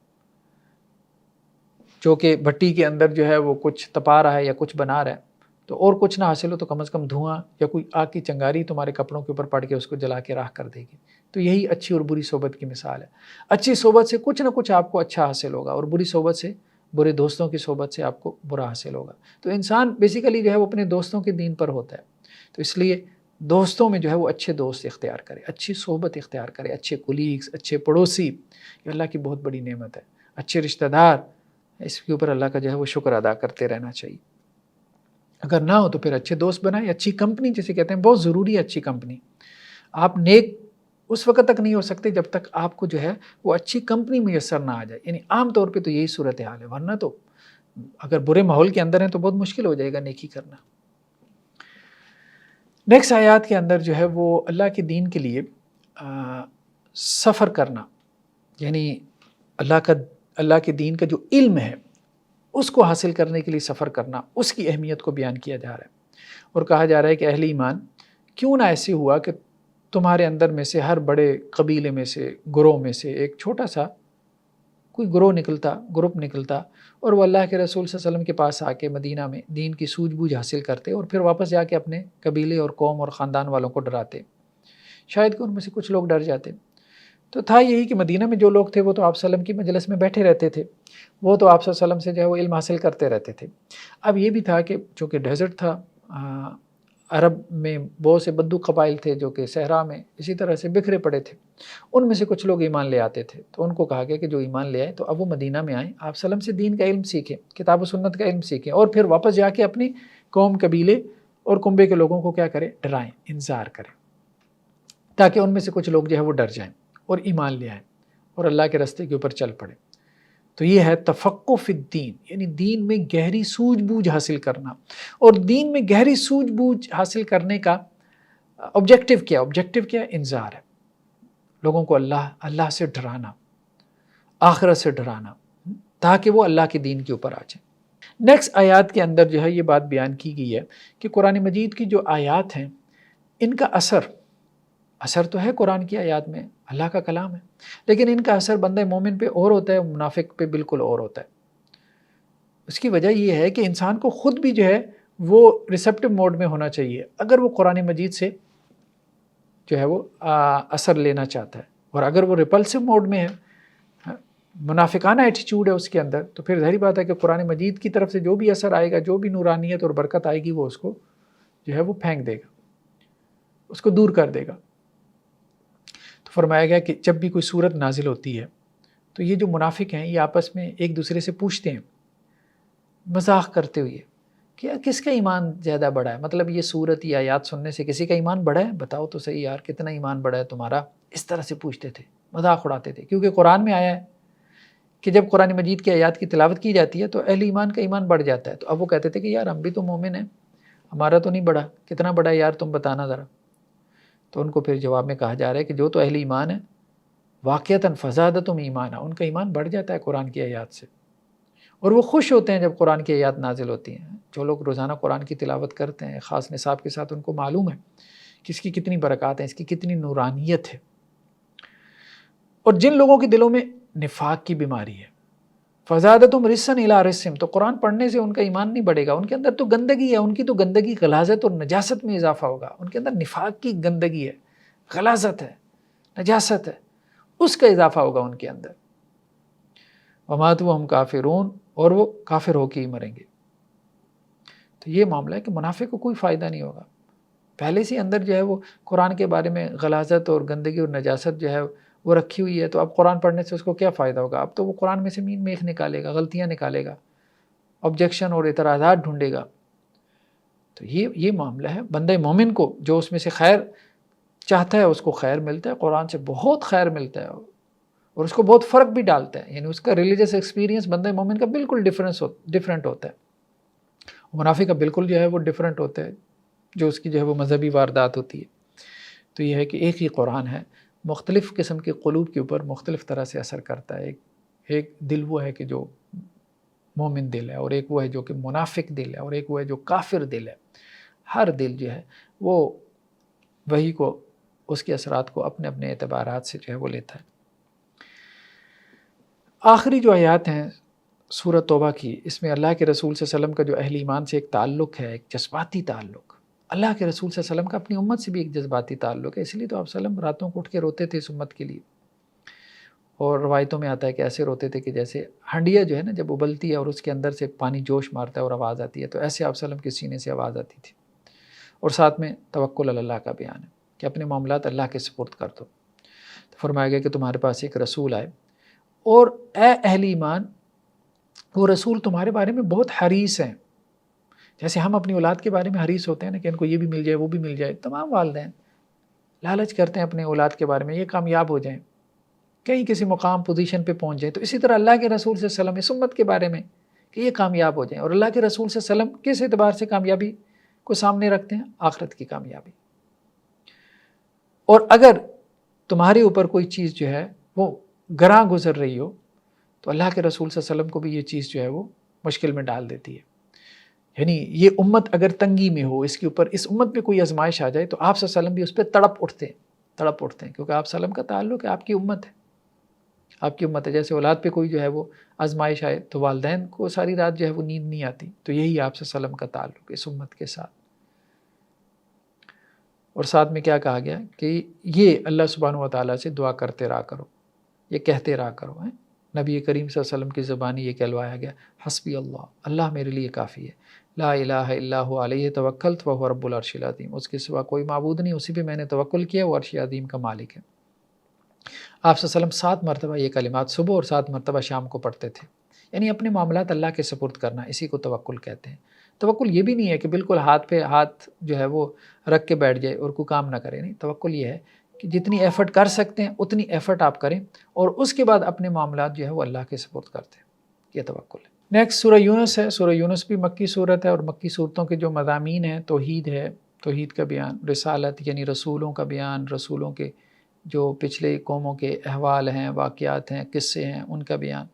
جو کہ بھٹی کے اندر جو ہے وہ کچھ تپا رہا ہے یا کچھ بنا رہا ہے، تو اور کچھ نہ حاصل ہو تو کم از کم دھواں یا کوئی آگ کی چنگاری تمہارے کپڑوں کے اوپر پڑ کے اس کو جلا کے راکھ کر دے گی۔ تو یہی اچھی اور بری صحبت کی مثال ہے۔ اچھی صحبت سے کچھ نہ کچھ آپ کو اچھا حاصل ہوگا، اور بری صحبت سے، برے دوستوں کی صحبت سے آپ کو برا حاصل ہوگا۔ تو انسان بیسیکلی جو ہے وہ اپنے دوستوں کے دین پر ہوتا ہے، تو اس لیے دوستوں میں جو ہے وہ اچھے دوست اختیار کرے، اچھی صحبت اختیار کرے، اچھے کولیگز، اچھے پڑوسی، یہ اللہ کی بہت بڑی نعمت ہے۔ اچھے رشتہ دار، اس کے اوپر اللہ کا جو ہے وہ شکر ادا کرتے رہنا چاہیے۔ اگر نہ ہو تو پھر اچھے دوست بنائیں۔ اچھی کمپنی جسے کہتے ہیں، بہت ضروری ہے اچھی کمپنی۔ آپ نیک اس وقت تک نہیں ہو سکتے جب تک آپ کو جو ہے وہ اچھی کمپنی میسر نہ آ جائے، یعنی عام طور پہ تو یہی صورتحال ہے، ورنہ تو اگر برے ماحول کے اندر ہیں تو بہت مشکل ہو جائے گا نیکی کرنا۔ نیکسٹ آیات کے اندر جو ہے وہ اللہ کے دین کے لیے سفر کرنا، یعنی اللہ کے دین کا جو علم ہے اس کو حاصل کرنے کے لیے سفر کرنا، اس کی اہمیت کو بیان کیا جا رہا ہے، اور کہا جا رہا ہے کہ اہل ایمان کیوں نہ ایسے ہوا کہ تمہارے اندر میں سے ہر بڑے قبیلے میں سے، گروہ میں سے ایک چھوٹا سا کوئی گروپ نکلتا اور وہ اللہ کے رسول صلی اللہ علیہ وسلم کے پاس آ کے مدینہ میں دین کی سوجھ بوجھ حاصل کرتے اور پھر واپس جا کے اپنے قبیلے اور قوم اور خاندان والوں کو ڈراتے۔ شاید کہ ان میں سے کچھ لوگ ڈر جاتے۔ تو تھا یہی کہ مدینہ میں جو لوگ تھے وہ تو آپ صلی اللہ علیہ وسلم کی مجلس میں بیٹھے رہتے تھے، وہ تو آپ صلی اللہ علیہ وسلم سے جو ہے وہ علم حاصل کرتے رہتے تھے۔ اب یہ بھی تھا کہ چونکہ ڈیزرٹ تھا، عرب میں بہت سے بدو قبائل تھے جو کہ صحرا میں اسی طرح سے بکھرے پڑے تھے، ان میں سے کچھ لوگ ایمان لے آتے تھے، تو ان کو کہا گیا کہ جو ایمان لے آئے تو اب وہ مدینہ میں آئیں، آپ صلی اللہ علیہ وسلم سے دین کا علم سیکھیں، کتاب و سنت کا علم سیکھیں، اور پھر واپس جا کے اپنی قوم، قبیلے اور کنبے کے لوگوں کو کیا کریں؟ ڈرائیں، انذار کریں، تاکہ ان میں سے کچھ لوگ جو ہے وہ ڈر جائیں اور ایمان لے آئیں اور اللہ کے راستے کے اوپر چل پڑیں۔ تو یہ ہے تفقہ فی الدین، یعنی دین میں گہری سوجھ بوجھ حاصل کرنا۔ اور دین میں گہری سوجھ بوجھ حاصل کرنے کا آبجیکٹیو کیا؟ انذار ہے، لوگوں کو اللہ سے ڈرانا، آخرت سے ڈرانا، تاکہ وہ اللہ کے دین کے اوپر آ جائیں۔ نیکسٹ آیات کے اندر جو ہے یہ بات بیان کی گئی ہے کہ قرآن مجید کی جو آیات ہیں ان کا اثر تو ہے قرآن کی آیات میں، اللہ کا کلام ہے، لیکن ان کا اثر بندہ مومن پہ اور ہوتا ہے، منافق پہ بالکل اور ہوتا ہے۔ اس کی وجہ یہ ہے کہ انسان کو خود بھی جو ہے وہ ریسیپٹیو موڈ میں ہونا چاہیے اگر وہ قرآن مجید سے جو ہے وہ اثر لینا چاہتا ہے، اور اگر وہ ریپلسو موڈ میں ہے، منافقانہ ایٹیچیوڈ ہے اس کے اندر، تو پھر ظاہری بات ہے کہ قرآن مجید کی طرف سے جو بھی اثر آئے گا، جو بھی نورانیت اور برکت آئے گی، وہ اس کو جو ہے وہ پھینک دے گا، اس کو دور کر دے گا۔ تو فرمایا گیا کہ جب بھی کوئی صورت نازل ہوتی ہے تو یہ جو منافق ہیں یہ آپس میں ایک دوسرے سے پوچھتے ہیں مذاق کرتے ہوئے کہ کس کا ایمان زیادہ بڑا ہے، مطلب یہ صورت یا آیات سننے سے کسی کا ایمان بڑا ہے؟ بتاؤ تو صحیح یار، کتنا ایمان بڑا ہے تمہارا؟ اس طرح سے پوچھتے تھے، مذاق اڑاتے تھے، کیونکہ قرآن میں آیا ہے کہ جب قرآن مجید کی آیات کی تلاوت کی جاتی ہے تو اہل ایمان کا ایمان بڑھ جاتا ہے۔ تو اب وہ کہتے تھے کہ یار ہم بھی تو مومن ہیں، ہمارا تو نہیں بڑا، کتنا بڑا ہے یار تم بتانا ذرا۔ تو ان کو پھر جواب میں کہا جا رہا ہے کہ جو تو اہل ایمان ہے واقعتاً فزادتہم ایمانا، ان کا ایمان بڑھ جاتا ہے قرآن کی آیات سے، اور وہ خوش ہوتے ہیں جب قرآن کی آیات نازل ہوتی ہیں۔ جو لوگ روزانہ قرآن کی تلاوت کرتے ہیں خاص نصاب کے ساتھ، ان کو معلوم ہے کہ اس کی کتنی برکات ہیں، اس کی کتنی نورانیت ہے۔ اور جن لوگوں کے دلوں میں نفاق کی بیماری ہے، فزادتہم رجسا الی رجسہم، تو قرآن پڑھنے سے ان کا ایمان نہیں بڑھے گا، ان کے اندر تو گندگی ہے، ان کی تو گندگی غلاظت اور نجاست میں اضافہ ہوگا، ان کے اندر نفاق کی گندگی ہے، غلاظت ہے، نجاست ہے، اس کا اضافہ ہوگا ان کے اندر۔ وماتوا وہم کافرون، اور وہ کافر ہو کے ہی مریں گے۔ تو یہ معاملہ ہے کہ منافق کو کوئی فائدہ نہیں ہوگا، پہلے سے اندر جو ہے وہ قرآن کے بارے میں غلاظت اور گندگی اور نجاست جو ہے وہ رکھی ہوئی ہے، تو اب قرآن پڑھنے سے اس کو کیا فائدہ ہوگا؟ اب تو وہ قرآن میں سے مین میخ نکالے گا، غلطیاں نکالے گا، آبجیکشن اور اعتراضات ڈھونڈے گا۔ تو یہ معاملہ ہے۔ بندہ مومن کو جو اس میں سے خیر چاہتا ہے اس کو خیر ملتا ہے، قرآن سے بہت خیر ملتا ہے، اور اس کو بہت فرق بھی ڈالتا ہے، یعنی اس کا ریلیجس ایکسپیرینس بندہ مومن کا بالکل ڈفرینٹ ہوتا ہے، منافق کا بالکل جو ہے وہ ڈفرینٹ ہوتا ہے، جو اس کی جو ہے وہ مذہبی واردات ہوتی ہے۔ تو یہ ہے کہ ایک ہی قرآن ہے، مختلف قسم کے قلوب کے اوپر مختلف طرح سے اثر کرتا ہے۔ ایک دل وہ ہے کہ جو مومن دل ہے، اور ایک وہ ہے جو کہ منافق دل ہے، اور ایک وہ ہے جو کافر دل ہے۔ ہر دل جو ہے وہ وہی کو، اس کے اثرات کو اپنے اپنے اعتبارات سے جو ہے وہ لیتا ہے۔ آخری جو آیات ہیں سورۃ توبہ کی، اس میں اللہ کے رسول صلی اللہ علیہ وسلم کا جو اہل ایمان سے ایک تعلق ہے، ایک جذباتی تعلق، اللہ کے رسول صلی اللہ علیہ وسلم کا اپنی امت سے بھی ایک جذباتی تعلق ہے، اس لیے تو آپ صلی اللہ علیہ وسلم راتوں کو اٹھ کے روتے تھے اس امت کے لیے، اور روایتوں میں آتا ہے کہ ایسے روتے تھے کہ جیسے ہنڈیا جو ہے نا جب ابلتی ہے اور اس کے اندر سے پانی جوش مارتا ہے اور آواز آتی ہے، تو ایسے آپ صلی اللہ علیہ وسلم کے سینے سے آواز آتی تھی۔ اور ساتھ میں توکل علی اللہ کا بیان ہے کہ اپنے معاملات اللہ کے سپرد کر دو۔ تو فرمایا گیا کہ تمہارے پاس ایک رسول آئے، اور اے اہل ایمان وہ رسول تمہارے بارے میں بہت حریص ہیں، جیسے ہم اپنی اولاد کے بارے میں حریص ہوتے ہیں نا کہ ان کو یہ بھی مل جائے وہ بھی مل جائے۔ تمام والدین لالچ کرتے ہیں اپنے اولاد کے بارے میں، یہ کامیاب ہو جائیں، کہیں کسی مقام پوزیشن پہ پہنچ جائیں۔ تو اسی طرح اللہ کے رسول صلی اللہ علیہ وسلم اس امت کے بارے میں کہ یہ کامیاب ہو جائیں، اور اللہ کے رسول صلی اللہ علیہ وسلم کس اعتبار سے کامیابی کو سامنے رکھتے ہیں؟ آخرت کی کامیابی۔ اور اگر تمہارے اوپر کوئی چیز جو ہے وہ گراں گزر رہی ہو تو اللہ کے رسول صلی اللہ علیہ وسلم کو بھی یہ چیز جو ہے وہ مشکل میں ڈال دیتی ہے۔ یعنی یہ امت اگر تنگی میں ہو، اس کے اوپر اس امت میں کوئی آزمائش آ جائے تو آپ صلی اللہ علیہ وسلم بھی اس پہ تڑپ اٹھتے ہیں، کیونکہ آپ صلی اللہ علیہ وسلم کا تعلق ہے، آپ کی امت ہے، آپ کی امت ہے۔ جیسے اولاد پہ کوئی جو ہے وہ آزمائش آئے تو والدین کو ساری رات جو ہے وہ نیند نہیں آتی، تو یہی آپ صلی اللہ علیہ وسلم کا تعلق ہے اس امت کے ساتھ۔ اور ساتھ میں کیا کہا گیا کہ یہ اللہ سبحانہ و تعالیٰ سے دعا کرتے رہا کرو، یہ کہتے رہا کرو۔ نبی کریم صلی اللہ علیہ وسلم کی زبانی یہ کہلوایا گیا، حسبی اللہ، اللہ میرے لیے کافی ہے، لا الہ الا هو علیہ توکلت وہو رب العرش العظیم، اس کے سوا کوئی معبود نہیں، اسی پہ میں نے توکل کیا، وہ عرش عظیم کا مالک ہے۔ آپ صلی اللہ علیہ وسلم 7 مرتبہ یہ کلمات صبح اور 7 مرتبہ شام کو پڑھتے تھے، یعنی اپنے معاملات اللہ کے سپرد کرنا، اسی کو توکل کہتے ہیں۔ توکل یہ بھی نہیں ہے کہ بالکل ہاتھ پہ ہاتھ جو ہے وہ رکھ کے بیٹھ جائے اور کوئی کام نہ کرے، نہیں، توکل یہ ہے کہ جتنی ایفرٹ کر سکتے ہیں اتنی ایفرٹ آپ کریں، اور اس کے بعد اپنے معاملات جو ہے وہ اللہ کے سپرد کرتے ہیں، یہ توکل ہے۔ نیکسٹ سورہ یونس ہے۔ سورہ یونس بھی مکی صورت ہے، اور مکی صورتوں کے جو مضامین ہیں، توحید ہے، توحید کا بیان، رسالت یعنی رسولوں کا بیان، رسولوں کے جو پچھلے قوموں کے احوال ہیں، واقعات ہیں، قصے ہیں، ان کا بیان،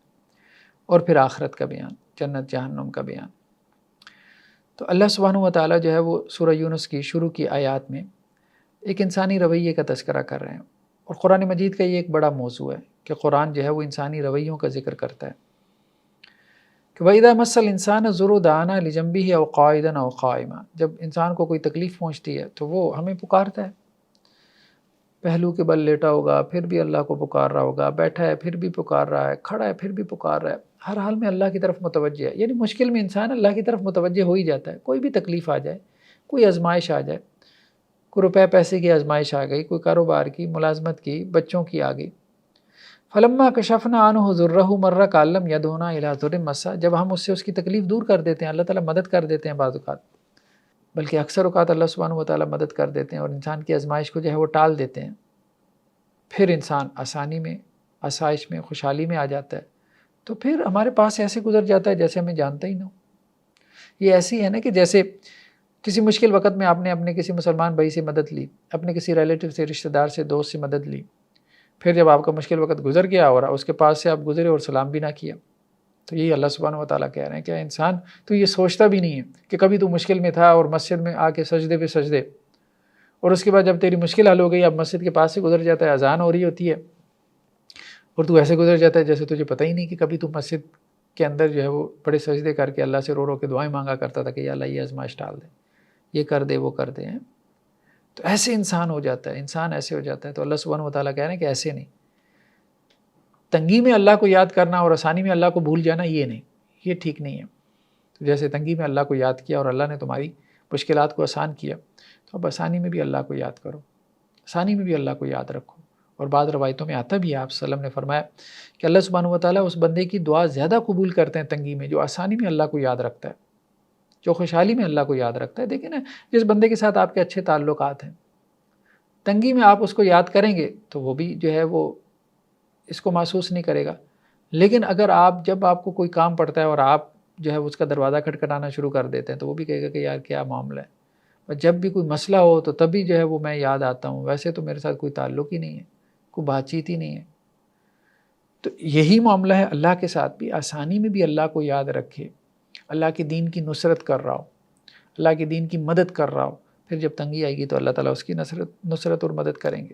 اور پھر آخرت کا بیان، جنت جہنم کا بیان۔ تو اللہ سبحانہ و تعالیٰ جو ہے وہ سورہ یونس کی شروع کی آیات میں ایک انسانی رویے کا تذکرہ کر رہے ہیں، اور قرآن مجید کا یہ ایک بڑا موضوع ہے کہ قرآن جو ہے وہ انسانی رویوں کا ذکر کرتا ہے کہ وَإِذَا مَسَّ الْإِنسَانَ ضُرٌّ دَعَانَا لِجَنبِهِ أَوْ قَاعِدًا أَوْ قَائِمًا، جب انسان کو کوئی تکلیف پہنچتی ہے تو وہ ہمیں پکارتا ہے، پہلو کے بل لیٹا ہوگا پھر بھی اللہ کو پکار رہا ہوگا، بیٹھا ہے پھر بھی پکار رہا ہے، کھڑا ہے پھر بھی پکار رہا ہے، ہر حال میں اللہ کی طرف متوجہ ہے۔ یعنی مشکل میں انسان اللہ کی طرف متوجہ ہو ہی جاتا ہے، کوئی بھی تکلیف آ جائے، کوئی آزمائش آ جائے، کوئی روپے پیسے کی آزمائش آ گئی، کوئی کاروبار کی، ملازمت کی، بچوں کی آ گئی۔ فلما کشفنا عنہ ضرہ مر کأن لم یدعنا الی ضر مسہ، جب ہم اس سے اس کی تکلیف دور کر دیتے ہیں، اللہ تعالیٰ مدد کر دیتے ہیں بعض اوقات، بلکہ اکثر اوقات اللہ سبحانہ و تعالیٰ مدد کر دیتے ہیں اور انسان کی آزمائش کو جو ہے وہ ٹال دیتے ہیں، پھر انسان آسانی میں، آسائش میں، خوشحالی میں آ جاتا ہے، تو پھر ہمارے پاس ایسے گزر جاتا ہے جیسے ہمیں جانتا ہی نہ ہو۔ یہ ایسی ہے نا کہ جیسے کسی مشکل وقت میں آپ نے اپنے کسی مسلمان بھائی سے مدد لی، اپنے کسی ریلیٹو سے، رشتہ دار سے، دوست سے مدد لی، پھر جب آپ کا مشکل وقت گزر گیا اور اس کے پاس سے آپ گزرے اور سلام بھی نہ کیا، تو یہی اللہ سبحانہ و تعالیٰ کہہ رہے ہیں کہ انسان تو یہ سوچتا بھی نہیں ہے کہ کبھی تو مشکل میں تھا اور مسجد میں آ کے سجدے پہ سجدے، اور اس کے بعد جب تیری مشکل حل ہو گئی، اب مسجد کے پاس سے گزر جاتا ہے، اذان ہو رہی ہوتی ہے، اور تو ایسے گزر جاتا ہے جیسے تجھے پتہ ہی نہیں کہ کبھی تو مسجد کے اندر جو ہے وہ بڑے سجدے کر کے اللہ سے رو رو کے دعائیں مانگا کرتا تھا کہ یا اللہ یہ آزمائش ڈال دے، یہ کر دے، وہ کر دے ہیں۔ تو ایسے انسان ہو جاتا ہے، انسان ایسے ہو جاتا ہے۔ تو اللہ سبحانہ و تعالیٰ کہہ رہے ہیں کہ ایسے نہیں، تنگی میں اللہ کو یاد کرنا اور آسانی میں اللہ کو بھول جانا، یہ نہیں، یہ ٹھیک نہیں ہے۔ تو جیسے تنگی میں اللہ کو یاد کیا اور اللہ نے تمہاری مشکلات کو آسان کیا، تو اب آسانی میں بھی اللہ کو یاد کرو، آسانی میں بھی اللہ کو یاد رکھو، اور بعض روایتوں میں آتا بھی ہے، آپ صلی اللہ علیہ وسلم نے فرمایا کہ اللہ سبحانہ و تعالیٰ اس بندے کی دعا زیادہ قبول کرتے ہیں تنگی میں، جو آسانی میں اللہ کو یاد رکھتا ہے، جو خوشحالی میں اللہ کو یاد رکھتا ہے۔ دیکھیں نا، جس بندے کے ساتھ آپ کے اچھے تعلقات ہیں، تنگی میں آپ اس کو یاد کریں گے تو وہ بھی جو ہے وہ اس کو محسوس نہیں کرے گا۔ لیکن اگر جب آپ کو کوئی کام پڑتا ہے اور آپ جو ہے اس کا دروازہ کھٹکھٹانا شروع کر دیتے ہیں تو وہ بھی کہے گا کہ یار کیا معاملہ ہے، اور جب بھی کوئی مسئلہ ہو تو تبھی جو ہے وہ میں یاد آتا ہوں، ویسے تو میرے ساتھ کوئی تعلق ہی نہیں ہے، کوئی بات چیت ہی نہیں ہے۔ تو یہی معاملہ ہے اللہ کے ساتھ بھی، آسانی میں بھی اللہ کو یاد رکھے، اللہ کے دین کی نصرت کر رہا ہو، اللہ کے دین کی مدد کر رہا ہو، پھر جب تنگی آئے گی تو اللہ تعالیٰ اس کی نصرت اور مدد کریں گے۔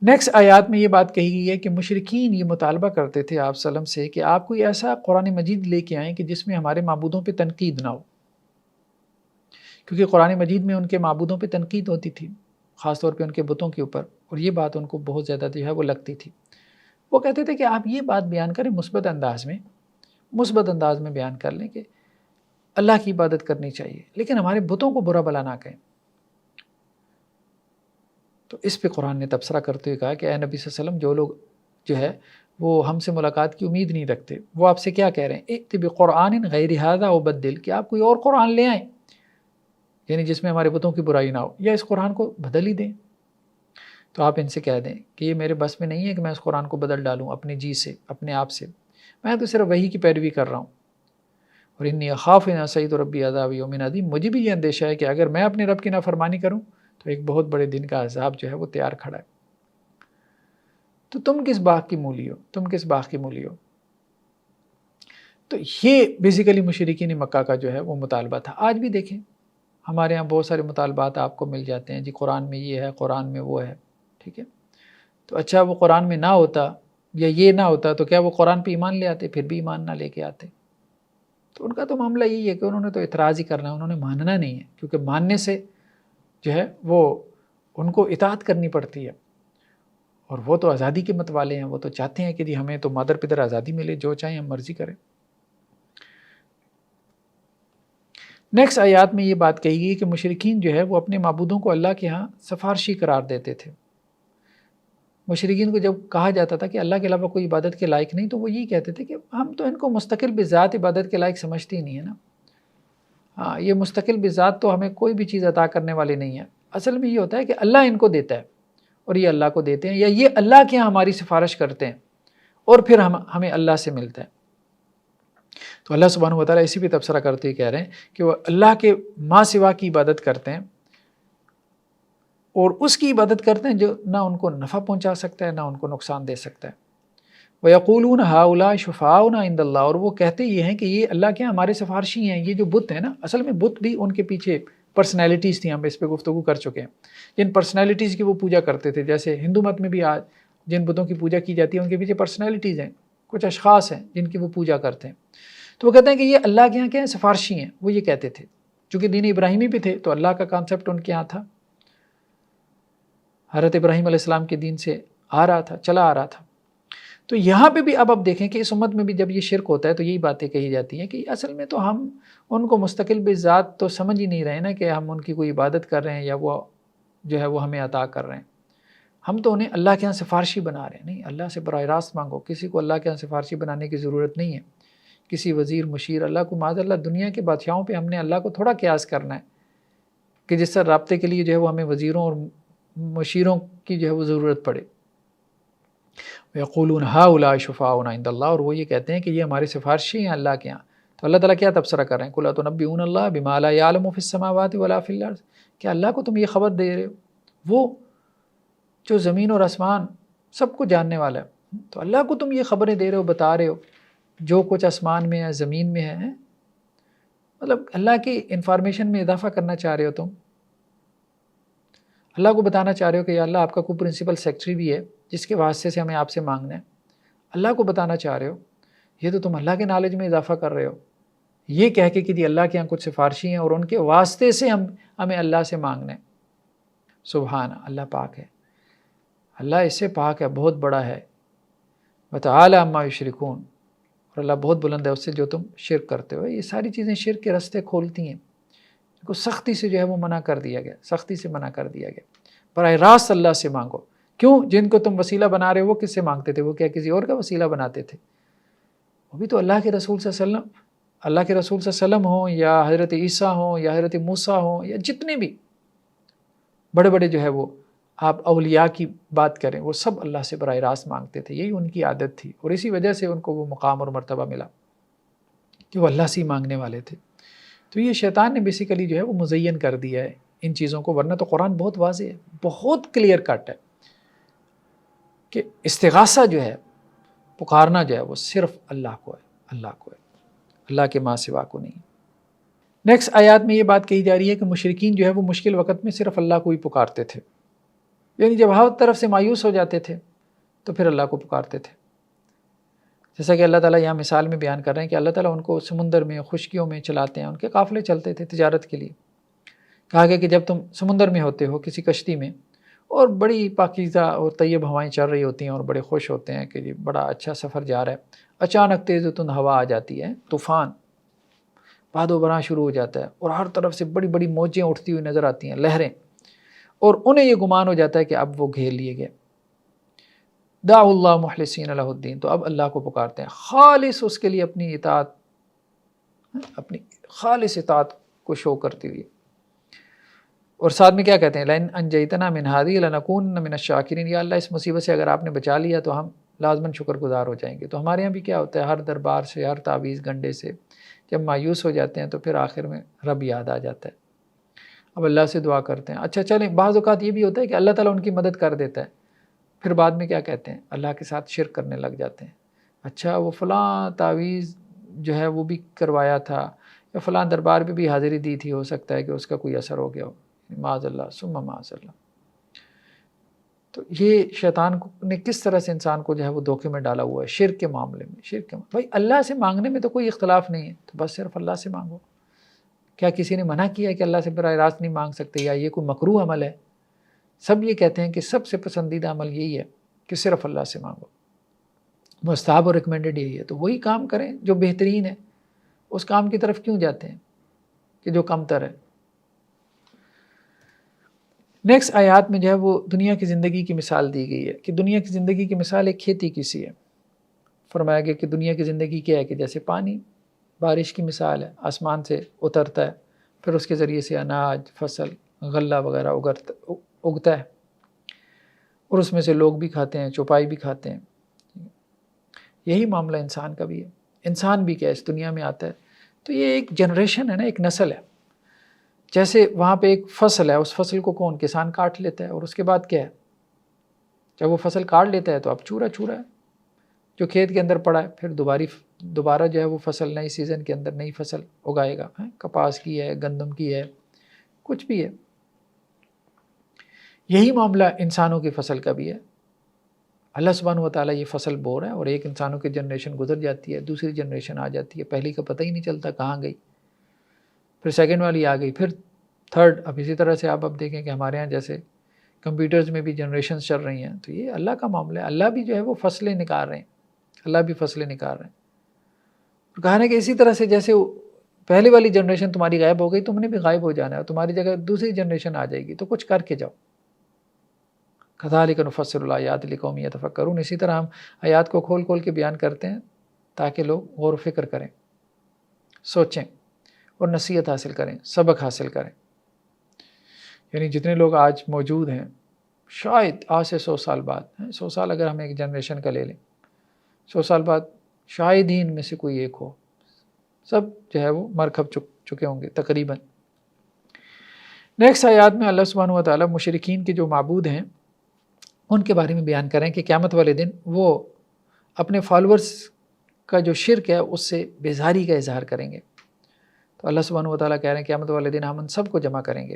نیکسٹ آیات میں یہ بات کہی گئی ہے کہ مشرکین یہ مطالبہ کرتے تھے آپ صلی اللہ علیہ وسلم سے کہ آپ کوئی ایسا قرآن مجید لے کے آئیں کہ جس میں ہمارے معبودوں پہ تنقید نہ ہو، کیونکہ قرآن مجید میں ان کے معبودوں پہ تنقید ہوتی تھی، خاص طور پہ ان کے بتوں کے اوپر، اور یہ بات ان کو بہت زیادہ جو ہے وہ لگتی تھی۔ وہ کہتے تھے کہ آپ یہ بات بیان کریں مثبت انداز میں بیان کر لیں کہ اللہ کی عبادت کرنی چاہیے، لیکن ہمارے بتوں کو برا بلا نہ کہیں۔ تو اس پہ قرآن نے تبصرہ کرتے ہوئے کہا کہ اے نبی صلی اللہ علیہ وسلم، جو لوگ جو ہے وہ ہم سے ملاقات کی امید نہیں رکھتے، وہ آپ سے کیا کہہ رہے ہیں، ائت بقرآن غیر ھذا وبدل، کہ آپ کوئی اور قرآن لے آئیں، یعنی جس میں ہمارے بتوں کی برائی نہ ہو، یا اس قرآن کو بدل ہی دیں۔ تو آپ ان سے کہہ دیں کہ یہ میرے بس میں نہیں ہے کہ میں اس قرآن کو بدل ڈالوں اپنی جی سے، اپنے آپ سے، میں تو صرف وحی کی پیروی کر رہا ہوں۔ اور انی اخاف ان عصیت ربی عذاب یوم عظیم، مجھے بھی یہ اندیشہ ہے کہ اگر میں اپنے رب کی نافرمانی کروں تو ایک بہت بڑے دن کا عذاب جو ہے وہ تیار کھڑا ہے۔ تو تم کس باغ کی مولی ہو؟ تو یہ بیسیکلی مشرکین مکہ کا جو ہے وہ مطالبہ تھا۔ آج بھی دیکھیں ہمارے ہاں بہت سارے مطالبات آپ کو مل جاتے ہیں، جی قرآن میں یہ ہے، قرآن میں وہ ہے، ٹھیک ہے۔ تو اچھا وہ قرآن میں نہ ہوتا یا یہ نہ ہوتا تو کیا وہ قرآن پہ ایمان لے آتے؟ پھر بھی ایمان نہ لے کے آتے۔ تو ان کا تو معاملہ یہی ہے کہ انہوں نے تو اعتراض ہی کرنا ہے، انہوں نے ماننا نہیں ہے، کیونکہ ماننے سے جو ہے وہ ان کو اطاعت کرنی پڑتی ہے، اور وہ تو آزادی کے مت والے ہیں، وہ تو چاہتے ہیں کہ جی ہمیں تو مادر پدر آزادی ملے، جو چاہیں ہم مرضی کریں۔ نیکسٹ آیات میں یہ بات کہی گئی کہ مشرکین جو ہے وہ اپنے معبودوں کو اللہ کے ہاں سفارشی قرار دیتے تھے۔ مشرکین کو جب کہا جاتا تھا کہ اللہ کے علاوہ کوئی عبادت کے لائق نہیں، تو وہ یہی کہتے تھے کہ ہم تو ان کو مستقل بذات عبادت کے لائق سمجھتے ہی نہیں ہے نا، ہاں یہ مستقل بذات تو ہمیں کوئی بھی چیز عطا کرنے والے نہیں ہیں۔ اصل میں یہ ہوتا ہے کہ اللہ ان کو دیتا ہے اور یہ اللہ کو دیتے ہیں، یا یہ اللہ کے یہاں ہماری سفارش کرتے ہیں اور پھر ہمیں اللہ سے ملتا ہے۔ تو اللہ سبحانہ و تعالیٰ اسی پہ تبصرہ کرتے ہوئے کہہ رہے ہیں کہ وہ اللہ کے ماں سوا کی عبادت کرتے ہیں، اور اس کی عبادت کرتے ہیں جو نہ ان کو نفع پہنچا سکتا ہے نہ ان کو نقصان دے سکتا ہے۔ وَيَقُولُونَ هَؤُلَاءِ شُفَعَاؤُنَا عِندَ اللَّهِ، اور وہ کہتے یہ ہیں کہ یہ اللہ کے یہاں ہمارے سفارشی ہیں۔ یہ جو بت ہیں نا، اصل میں بت بھی ان کے پیچھے پرسنالٹیز تھیں، ہم اس پہ گفتگو کر چکے ہیں، جن پرسنالٹیز کی وہ پوجا کرتے تھے۔ جیسے ہندو مت میں بھی آج جن بتوں کی پوجا کی جاتی ہے ان کے پیچھے پرسنالٹیز ہیں، کچھ اشخاص ہیں جن کی وہ پوجا کرتے ہیں۔ تو وہ کہتے ہیں کہ یہ اللہ کے یہاں کیا ہیں، سفارشی ہیں۔ وہ یہ کہتے تھے چونکہ دین ابراہیمی بھی تھے تو اللہ کا کانسیپٹ ان کے یہاں تھا، حضرت ابراہیم علیہ السلام کے دین سے چلا آ رہا تھا۔ تو یہاں پہ بھی اب دیکھیں کہ اس امت میں بھی جب یہ شرک ہوتا ہے تو یہی باتیں کہی جاتی ہیں کہ اصل میں تو ہم ان کو مستقل بذات تو سمجھ ہی نہیں رہے نا کہ ہم ان کی کوئی عبادت کر رہے ہیں یا وہ جو ہے وہ ہمیں عطا کر رہے ہیں، ہم تو انہیں اللہ کے یہاں سفارشی بنا رہے ہیں۔ نہیں، اللہ سے براہ راست مانگو، کسی کو اللہ کے یہاں سفارشی بنانے کی ضرورت نہیں ہے، کسی وزیر مشیر اللہ کو معاذ اللہ دنیا کے بادشاہوں پہ ہم نے اللہ کو تھوڑا قیاس کرنا ہے کہ جس طرح رابطے کے لیے جو ہے وہ ہمیں وزیروں اور مشیروں کی جو ہے وہ ضرورت پڑے۔ وَيَقُولُونَ هَؤُلَاءِ شُفَعَاؤُنَا عِندَ اللَّهِ، اور وہ یہ کہتے ہیں کہ یہ ہمارے سفارشی ہیں اللہ کے یہاں۔ تو اللہ تعالیٰ کیا تبصرہ کر رہے ہیں، قُلْ أَتُنَبِّئُونَ اللَّهَ بِمَا لَا يَعْلَمُ فِي السَّمَاوَاتِ وَلَا فِي الْأَرْضِ، کہ اللہ کو تم یہ خبر دے رہے ہو، وہ جو زمین اور آسمان سب کو جاننے والا ہے، تو اللہ کو تم یہ خبریں دے رہے ہو، بتا رہے ہو جو کچھ آسمان میں ہے زمین میں ہے، مطلب اللہ کی انفارمیشن میں اضافہ کرنا چاہ رہے ہو تم، اللہ کو بتانا چاہ رہے ہو کہ یا اللہ آپ کا کوئی پرنسپل سیکرٹری بھی ہے جس کے واسطے سے ہمیں آپ سے مانگنا ہے، اللہ کو بتانا چاہ رہے ہو، یہ تو تم اللہ کے نالج میں اضافہ کر رہے ہو، یہ کہہ کے کہ جی اللہ کے یہاں کچھ سفارشی ہیں اور ان کے واسطے سے ہمیں اللہ سے مانگنا ہے۔ سبحان اللہ، پاک ہے، اللہ اس سے پاک ہے، بہت بڑا ہے، وتعالی عما یشرکون، اور اللہ بہت بلند ہے اس سے جو تم شرک کرتے ہو۔ یہ ساری چیزیں شرک کے رستے کھولتی ہیں، کو سختی سے جو ہے وہ منع کر دیا گیا، سختی سے منع کر دیا گیا۔ براہ راست اللہ سے مانگو. کیوں؟ جن کو تم وسیلہ بنا رہے ہو وہ کس سے مانگتے تھے؟ وہ کیا کسی اور کا وسیلہ بناتے تھے؟ وہ بھی تو اللہ کے رسول صلی اللہ علیہ وسلم، اللہ کے رسول صلی اللہ علیہ وسلم ہوں یا حضرت عیسیٰ ہوں یا حضرت موسیٰ ہوں یا جتنے بھی بڑے بڑے جو ہے وہ آپ اولیاء کی بات کریں، وہ سب اللہ سے براہ راست مانگتے تھے. یہی ان کی عادت تھی اور اسی وجہ سے ان کو وہ مقام اور مرتبہ ملا کہ وہ اللہ سے ہی مانگنے والے تھے. تو یہ شیطان نے بیسیکلی جو ہے وہ مزین کر دیا ہے ان چیزوں کو، ورنہ تو قرآن بہت واضح ہے، بہت کلیئر کٹ ہے کہ استغاثہ جو ہے، پکارنا جو ہے وہ صرف اللہ کو ہے، اللہ کو ہے، اللہ کے ماں سوا کو نہیں. نیکسٹ آیات میں یہ بات کہی جا رہی ہے کہ مشرکین جو ہے وہ مشکل وقت میں صرف اللہ کو ہی پکارتے تھے، یعنی جب ہر طرف سے مایوس ہو جاتے تھے تو پھر اللہ کو پکارتے تھے. جیسا کہ اللہ تعالیٰ یہاں مثال میں بیان کر رہے ہیں کہ اللہ تعالیٰ ان کو سمندر میں خشکیوں میں چلاتے ہیں، ان کے قافلے چلتے تھے تجارت کے لیے. کہا گیا کہ جب تم سمندر میں ہوتے ہو کسی کشتی میں اور بڑی پاکیزہ اور طیب ہوائیں چل رہی ہوتی ہیں اور بڑے خوش ہوتے ہیں کہ یہ بڑا اچھا سفر جا رہا ہے، اچانک تیز و تند ہوا آ جاتی ہے، طوفان، باد و براں شروع ہو جاتا ہے اور ہر طرف سے بڑی بڑی موجیں اٹھتی ہوئی نظر آتی ہیں، لہریں، اور انہیں یہ گمان ہو جاتا ہے کہ اب وہ گھیر لیے گئے. دعوا اللہ مخلصین لہ الدین، تو اب اللہ کو پکارتے ہیں خالص اس کے لیے اپنی اطاعت، اپنی خالص اطاعت کو شو کرتی ہوئی. اور ساتھ میں کیا کہتے ہیں؟ لئن انجیتنا من ہذہ لنکونن من الشاکرین، یا اللہ اس مصیبت سے اگر آپ نے بچا لیا تو ہم لازماً شکر گزار ہو جائیں گے. تو ہمارے یہاں بھی کیا ہوتا ہے، ہر دربار سے، ہر تعویذ گنڈے سے جب مایوس ہو جاتے ہیں تو پھر آخر میں رب یاد آ جاتا ہے، اب اللہ سے دعا کرتے ہیں. اچھا چلیں، بعض اوقات یہ بھی ہوتا ہے کہ اللہ تعالیٰ ان کی مدد کر دیتا ہے، پھر بعد میں کیا کہتے ہیں؟ اللہ کے ساتھ شرک کرنے لگ جاتے ہیں. اچھا وہ فلاں تعویذ جو ہے وہ بھی کروایا تھا یا فلاں دربار پہ بھی حاضری دی تھی، ہو سکتا ہے کہ اس کا کوئی اثر ہو گیا ہو، معاذ اللہ ثم معاذ اللہ. تو یہ شیطان نے کس طرح سے انسان کو جو ہے وہ دھوکے میں ڈالا ہوا ہے شرک کے معاملے میں. شرک کے بھائی اللہ سے مانگنے میں تو کوئی اختلاف نہیں ہے، تو بس صرف اللہ سے مانگو. کیا کسی نے منع کیا ہے کہ اللہ سے براہ راست نہیں مانگ سکتے یا یہ کوئی مکروہ عمل ہے؟ سب یہ کہتے ہیں کہ سب سے پسندیدہ عمل یہی ہے کہ صرف اللہ سے مانگو، مستحب اور ریکمینڈڈ یہی ہے. تو وہی کام کریں جو بہترین ہے، اس کام کی طرف کیوں جاتے ہیں کہ جو کم تر ہے. نیکسٹ آیات میں جو ہے وہ دنیا کی زندگی کی مثال دی گئی ہے کہ دنیا کی زندگی کی مثال ایک کھیتی کی سی ہے. فرمایا گیا کہ دنیا کی زندگی کیا ہے کہ جیسے پانی بارش کی مثال ہے، آسمان سے اترتا ہے، پھر اس کے ذریعے سے اناج، فصل، غلہ وغیرہ اگتا ہے اور اس میں سے لوگ بھی کھاتے ہیں، چوپائی بھی کھاتے ہیں. یہی معاملہ انسان کا بھی ہے. انسان بھی کیا اس دنیا میں آتا ہے تو یہ ایک جنریشن ہے نا، ایک نسل ہے. جیسے وہاں پہ ایک فصل ہے، اس فصل کو کون کسان کاٹ لیتا ہے اور اس کے بعد کیا ہے، جب وہ فصل کاٹ لیتا ہے تو اب چورا ہے جو کھیت کے اندر پڑا ہے، پھر دوبارہ جو ہے وہ فصل نئی سیزن کے اندر نئی فصل اگائے گا، کپاس کی ہے، گندم کی ہے، کچھ بھی ہے. یہی معاملہ انسانوں کی فصل کا بھی ہے. اللہ سبحانہ و تعالیٰ یہ فصل بو رہا ہے اور ایک انسانوں کی جنریشن گزر جاتی ہے، دوسری جنریشن آ جاتی ہے، پہلی کا پتہ ہی نہیں چلتا کہاں گئی، پھر سیکنڈ والی آ گئی، پھر تھرڈ. اب اسی طرح سے آپ اب دیکھیں کہ ہمارے ہاں جیسے کمپیوٹرز میں بھی جنریشنز چل رہی ہیں، تو یہ اللہ کا معاملہ ہے. اللہ بھی جو ہے وہ فصلیں نکال رہے ہیں، اللہ بھی فصلیں نکال رہے ہیں. کہا ہے کہ اسی طرح سے جیسے پہلی والی جنریشن تمہاری غائب ہو گئی، تم نے بھی غائب ہو جانا ہے، تمہاری جگہ دوسری جنریشن آ جائے گی، تو کچھ کر کے جاؤ. کذالک نفصل الآیات لقوم یتفکرون، اسی طرح ہم آیات کو کھول کھول کے بیان کرتے ہیں تاکہ لوگ غور و فکر کریں، سوچیں اور نصیحت حاصل کریں، سبق حاصل کریں. یعنی جتنے لوگ آج موجود ہیں، شاید آج سے 100 سال بعد، 100 سال اگر ہم ایک جنریشن کا لے لیں، 100 سال بعد شاید ہی ان میں سے کوئی ایک ہو، سب جو ہے وہ مر کھپ چکے ہوں گے تقریباً. نیکسٹ آیات میں اللہ سبحانہ و تعالیٰ مشرکین کے جو معبود ہیں ان کے بارے میں بیان کریں کہ قیامت والے دن وہ اپنے فالورز کا جو شرک ہے اس سے بیزاری کا اظہار کریں گے. تو اللہ سبحانہ و تعالیٰ کہہ رہے ہیں قیامت والے دن ہم ان سب کو جمع کریں گے،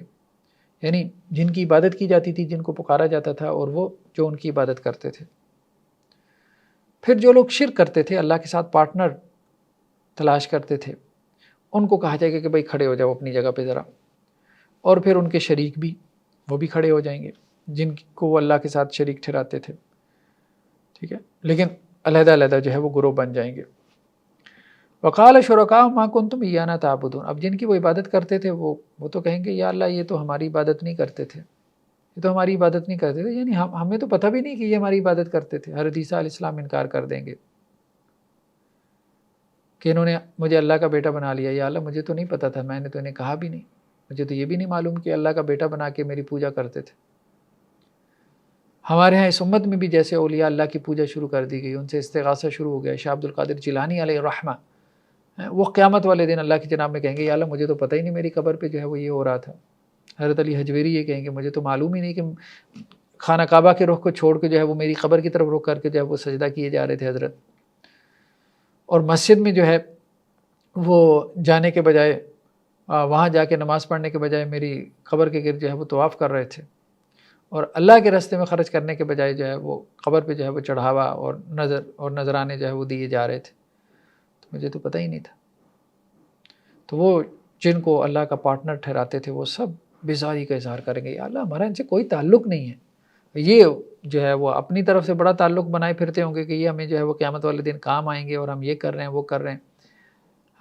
یعنی جن کی عبادت کی جاتی تھی، جن کو پکارا جاتا تھا، اور وہ جو ان کی عبادت کرتے تھے. پھر جو لوگ شرک کرتے تھے، اللہ کے ساتھ پارٹنر تلاش کرتے تھے، ان کو کہا جائے گا کہ بھائی کھڑے ہو جاؤ اپنی جگہ پہ ذرا، اور پھر ان کے شریک بھی وہ بھی کھڑے ہو جائیں گے جن کو وہ اللہ کے ساتھ شریک ٹھہراتے تھے. ٹھیک ہے، لیکن علیحدہ علیحدہ جو ہے وہ گروہ بن جائیں گے. وقال شرکاء ما کنتم ایانا تعبدون، اب جن کی وہ عبادت کرتے تھے وہ تو کہیں گے یا اللہ یہ تو ہماری عبادت نہیں کرتے تھے، یہ تو ہماری عبادت نہیں کرتے تھے، یعنی ہمیں تو پتہ بھی نہیں کہ یہ ہماری عبادت کرتے تھے۔ حضرت عیسیٰ علیہ السلام انکار کر دیں گے کہ انہوں نے مجھے اللہ کا بیٹا بنا لیا، یا اللہ مجھے تو نہیں پتہ تھا، میں نے تو انہیں کہا بھی نہیں، مجھے تو یہ بھی نہیں معلوم کہ اللہ کا بیٹا بنا کے میری پوجا کرتے تھے۔ ہمارے ہاں اس امت میں بھی جیسے اولیاء اللہ کی پوجا شروع کر دی گئی، ان سے استغاثہ شروع ہو گیا۔ شاہ عبد القادر جیلانی علیہ الرحمہ وہ قیامت والے دن اللہ کی جناب میں کہیں گے یا اللہ مجھے تو پتہ ہی نہیں میری قبر پہ جو ہے وہ یہ ہو رہا تھا۔ حضرت علی حجویری یہ کہیں گے مجھے تو معلوم ہی نہیں کہ خانہ کعبہ کے رخ کو چھوڑ کے جو ہے وہ میری قبر کی طرف رخ کر کے جو ہے وہ سجدہ کیے جا رہے تھے حضرت، اور مسجد میں جو ہے وہ جانے کے بجائے وہاں جا کے نماز پڑھنے کے بجائے میری قبر کے گرد جو ہے وہ طواف کر رہے تھے، اور اللہ کے راستے میں خرچ کرنے کے بجائے جو ہے وہ قبر پہ جو ہے وہ چڑھاوا اور نذرانے جو ہے وہ دیے جا رہے تھے، تو مجھے تو پتہ ہی نہیں تھا۔ تو وہ جن کو اللہ کا پارٹنر ٹھہراتے تھے وہ سب بیزاری کا اظہار کریں گے، یا اللہ ہمارا ان سے کوئی تعلق نہیں ہے۔ یہ جو ہے وہ اپنی طرف سے بڑا تعلق بنائے پھرتے ہوں گے کہ یہ ہمیں جو ہے وہ قیامت والے دن کام آئیں گے، اور ہم یہ کر رہے ہیں وہ کر رہے ہیں۔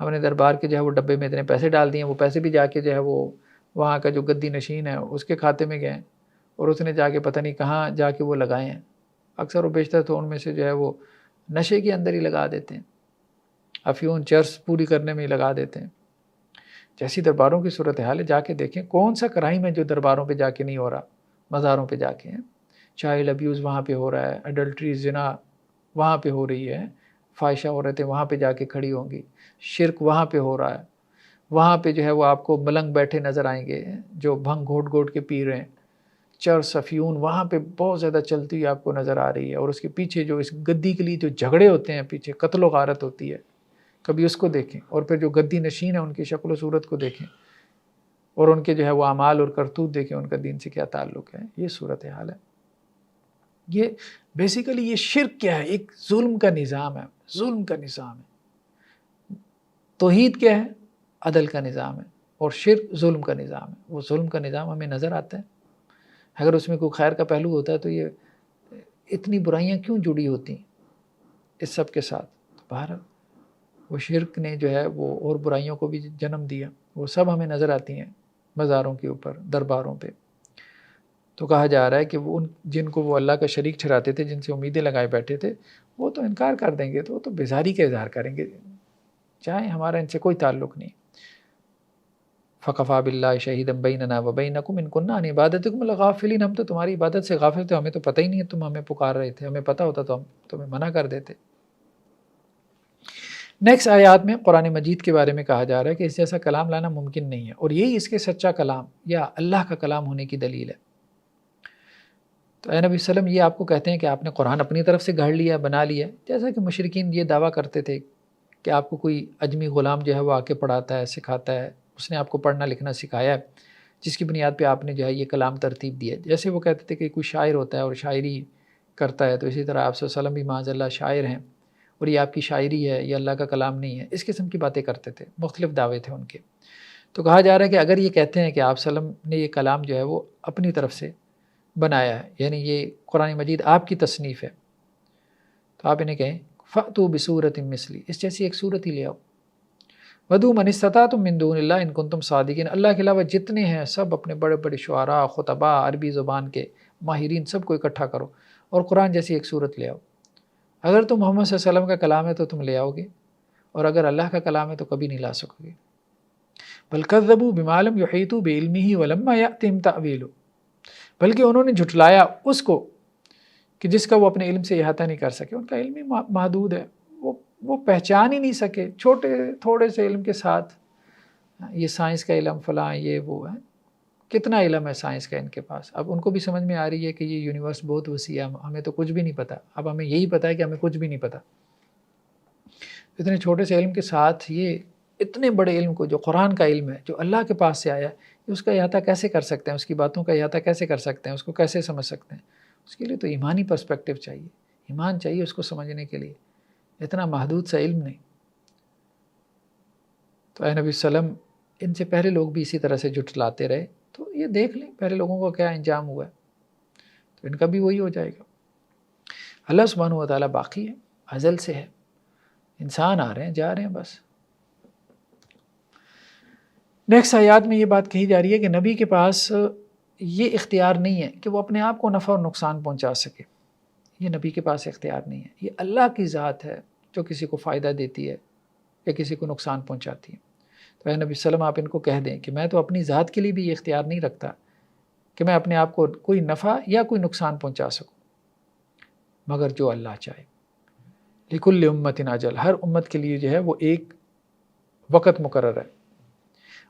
ہم نے دربار کے جو ہے وہ ڈبے میں اتنے پیسے ڈال دیے، وہ پیسے بھی جا کے جو ہے وہ وہاں کا جو گدی نشین ہے اس کے کھاتے میں گئے، اور اس نے جا کے پتہ نہیں کہاں جا کے وہ لگائے ہیں۔ اکثر و بیشتر تو ان میں سے جو ہے وہ نشے کے اندر ہی لگا دیتے ہیں، افیون چرس پوری کرنے میں ہی لگا دیتے ہیں۔ جیسی درباروں کی صورتحال ہے، جا کے دیکھیں کون سا کرائم ہے جو درباروں پہ جا کے نہیں ہو رہا، مزاروں پہ جا کے ہیں۔ چائلڈ ابیوز وہاں پہ ہو رہا ہے، ایڈلٹری زنا وہاں پہ ہو رہی ہے، فاحشہ عورتیں وہاں پہ جا کے کھڑی ہوں گی، شرک وہاں پہ ہو رہا ہے، وہاں پہ جو ہے وہ آپ کو ملنگ بیٹھے نظر آئیں گے جو بھنگ گھوٹ گھوٹ کے پی رہے ہیں، چرس افیون وہاں پہ بہت زیادہ چلتی ہوئی آپ کو نظر آ رہی ہے، اور اس کے پیچھے جو اس گدی کے لیے جو جھگڑے ہوتے ہیں، پیچھے قتل و غارت ہوتی ہے، کبھی اس کو دیکھیں، اور پھر جو گدی نشین ہے ان کی شکل و صورت کو دیکھیں، اور ان کے جو ہے وہ اعمال اور کرتوت دیکھیں، ان کا دین سے کیا تعلق ہے۔ یہ صورتحال ہے۔ یہ بیسیکلی یہ شرک کیا ہے؟ ایک ظلم کا نظام ہے، ظلم کا نظام ہے۔ توحید کیا ہے؟ عدل کا نظام ہے، اور شرک ظلم کا نظام ہے۔ وہ ظلم کا نظام ہمیں نظر آتا ہے، اگر اس میں کوئی خیر کا پہلو ہوتا ہے تو یہ اتنی برائیاں کیوں جڑی ہوتی ہیں اس سب کے ساتھ؟ بہرحال وہ شرک نے جو ہے وہ اور برائیوں کو بھی جنم دیا، وہ سب ہمیں نظر آتی ہیں مزاروں کے اوپر، درباروں پہ۔ تو کہا جا رہا ہے کہ وہ جن کو وہ اللہ کا شریک ٹھہراتے تھے، جن سے امیدیں لگائے بیٹھے تھے، وہ تو انکار کر دیں گے، تو وہ تو بیزاری کا اظہار کریں گے، چاہے ہمارا ان سے کوئی تعلق نہیں۔ فَكَفَىٰ بِاللَّهِ شَهِيدًا بَيْنَنَا وَبَيْنَكُمْ إِن كُنَّا عَنْ عِبَادَتِكُمْ لَغَافِلِينَ۔ ہم تو تمہاری عبادت سے غافل تھے، ہمیں تو پتہ ہی نہیں ہے تم ہمیں پکار رہے تھے، ہمیں پتہ ہوتا تو ہم تمہیں منع کر دیتے۔ نیکسٹ آیات میں قرآن مجید کے بارے میں کہا جا رہا ہے کہ اس جیسا کلام لانا ممکن نہیں ہے، اور یہی اس کے سچا کلام یا اللہ کا کلام ہونے کی دلیل ہے۔ تو اے نبی صلی اللہ علیہ وسلم، یہ آپ کو کہتے ہیں کہ آپ نے قرآن اپنی طرف سے گھڑ لیا، بنا لیا، جیسا کہ مشرکین یہ دعویٰ کرتے تھے کہ آپ کو کوئی اجمی غلام جو ہے وہ آ کے پڑھاتا ہے، سکھاتا ہے، اس نے آپ کو پڑھنا لکھنا سکھایا ہے، جس کی بنیاد پہ آپ نے جو ہے یہ کلام ترتیب دیا ہے۔ جیسے وہ کہتے تھے کہ کوئی شاعر ہوتا ہے اور شاعری کرتا ہے، تو اسی طرح آپ صلی اللہ علیہ وسلم بھی معاذ اللہ شاعر ہیں، اور یہ آپ کی شاعری ہے، یہ اللہ کا کلام نہیں ہے، اس قسم کی باتیں کرتے تھے، مختلف دعوے تھے ان کے۔ تو کہا جا رہا ہے کہ اگر یہ کہتے ہیں کہ آپ صلی اللہ علیہ وسلم نے یہ کلام جو ہے وہ اپنی طرف سے بنایا ہے، یعنی یہ قرآن مجید آپ کی تصنیف ہے، تو آپ انہیں کہیں فَأْتُوا بِسُورَةٍ مِثْلِهِ، اس جیسی ایک صورت ہی لے آؤ۔ وَدُعُوا مَنِ اسْتَطَعْتُم مِّن دُونِ اللَّهِ إِن كُنتُمْ صَادِقِينَ، اللہ کے علاوہ جتنے ہیں سب اپنے بڑے بڑے شعراء، خطباء، عربی زبان کے ماہرین، سب کو اکٹھا کرو اور قرآن جیسی ایک صورت لے آؤ۔ اگر تم محمد صلی اللہ علیہ وسلم کا کلام ہے تو تم لے آؤ گے، اور اگر اللہ کا کلام ہے تو کبھی نہیں لا سکو گے۔ بَلْ كَذَّبُوا بِمَا لَمْ يُحِيطُوا بِعِلْمِهِ وَلَمَّا يَأْتِهِمْ تَأْوِيلُهُ، بلکہ انہوں نے جھٹلایا اس کو کہ جس کا وہ اپنے علم سے احاطہ نہیں کر سکے، ان کا علم ہی محدود ہے، وہ پہچان ہی نہیں سکے چھوٹے تھوڑے سے علم کے ساتھ۔ یہ سائنس کا علم فلاں یہ وہ ہے، کتنا علم ہے سائنس کا ان کے پاس۔ اب ان کو بھی سمجھ میں آ رہی ہے کہ یہ یونیورس بہت وسیع ہے، ہمیں تو کچھ بھی نہیں پتہ، اب ہمیں یہی پتہ ہے کہ ہمیں کچھ بھی نہیں پتہ۔ اتنے چھوٹے سے علم کے ساتھ یہ اتنے بڑے علم کو، جو قرآن کا علم ہے، جو اللہ کے پاس سے آیا ہے، اس کا احاطہ کیسے کر سکتے ہیں؟ اس کی باتوں کا احاطہ کیسے کر سکتے ہیں؟ اس کو کیسے سمجھ سکتے ہیں؟ اس کے لیے تو ایمانی پرسپیکٹیو چاہیے، ایمان چاہیے اس کو سمجھنے کے لیے، اتنا محدود سا علم نہیں۔ تو اے نبی صلی اللہ علیہ وسلم، ان سے پہلے لوگ بھی اسی طرح سے جھٹلاتے رہے، تو یہ دیکھ لیں پہلے لوگوں کو کیا انجام ہوا ہے، تو ان کا بھی وہی ہو جائے گا۔ اللہ سبحانہ و تعالیٰ باقی ہے، ازل سے ہے، انسان آ رہے ہیں جا رہے ہیں بس۔ نیکسٹ آیات میں یہ بات کہی جا رہی ہے کہ نبی کے پاس یہ اختیار نہیں ہے کہ وہ اپنے آپ کو نفع اور نقصان پہنچا سکے، یہ نبی کے پاس اختیار نہیں ہے، یہ اللہ کی ذات ہے جو کسی کو فائدہ دیتی ہے یا کسی کو نقصان پہنچاتی ہے۔ تو اے نبی صلی اللہ علیہ وسلم آپ ان کو کہہ دیں کہ میں تو اپنی ذات کے لیے بھی یہ اختیار نہیں رکھتا کہ میں اپنے آپ کو کوئی نفع یا کوئی نقصان پہنچا سکوں، مگر جو اللہ چاہے۔ لکل امت اجل، ہر امت کے لیے جو ہے وہ ایک وقت مقرر ہے،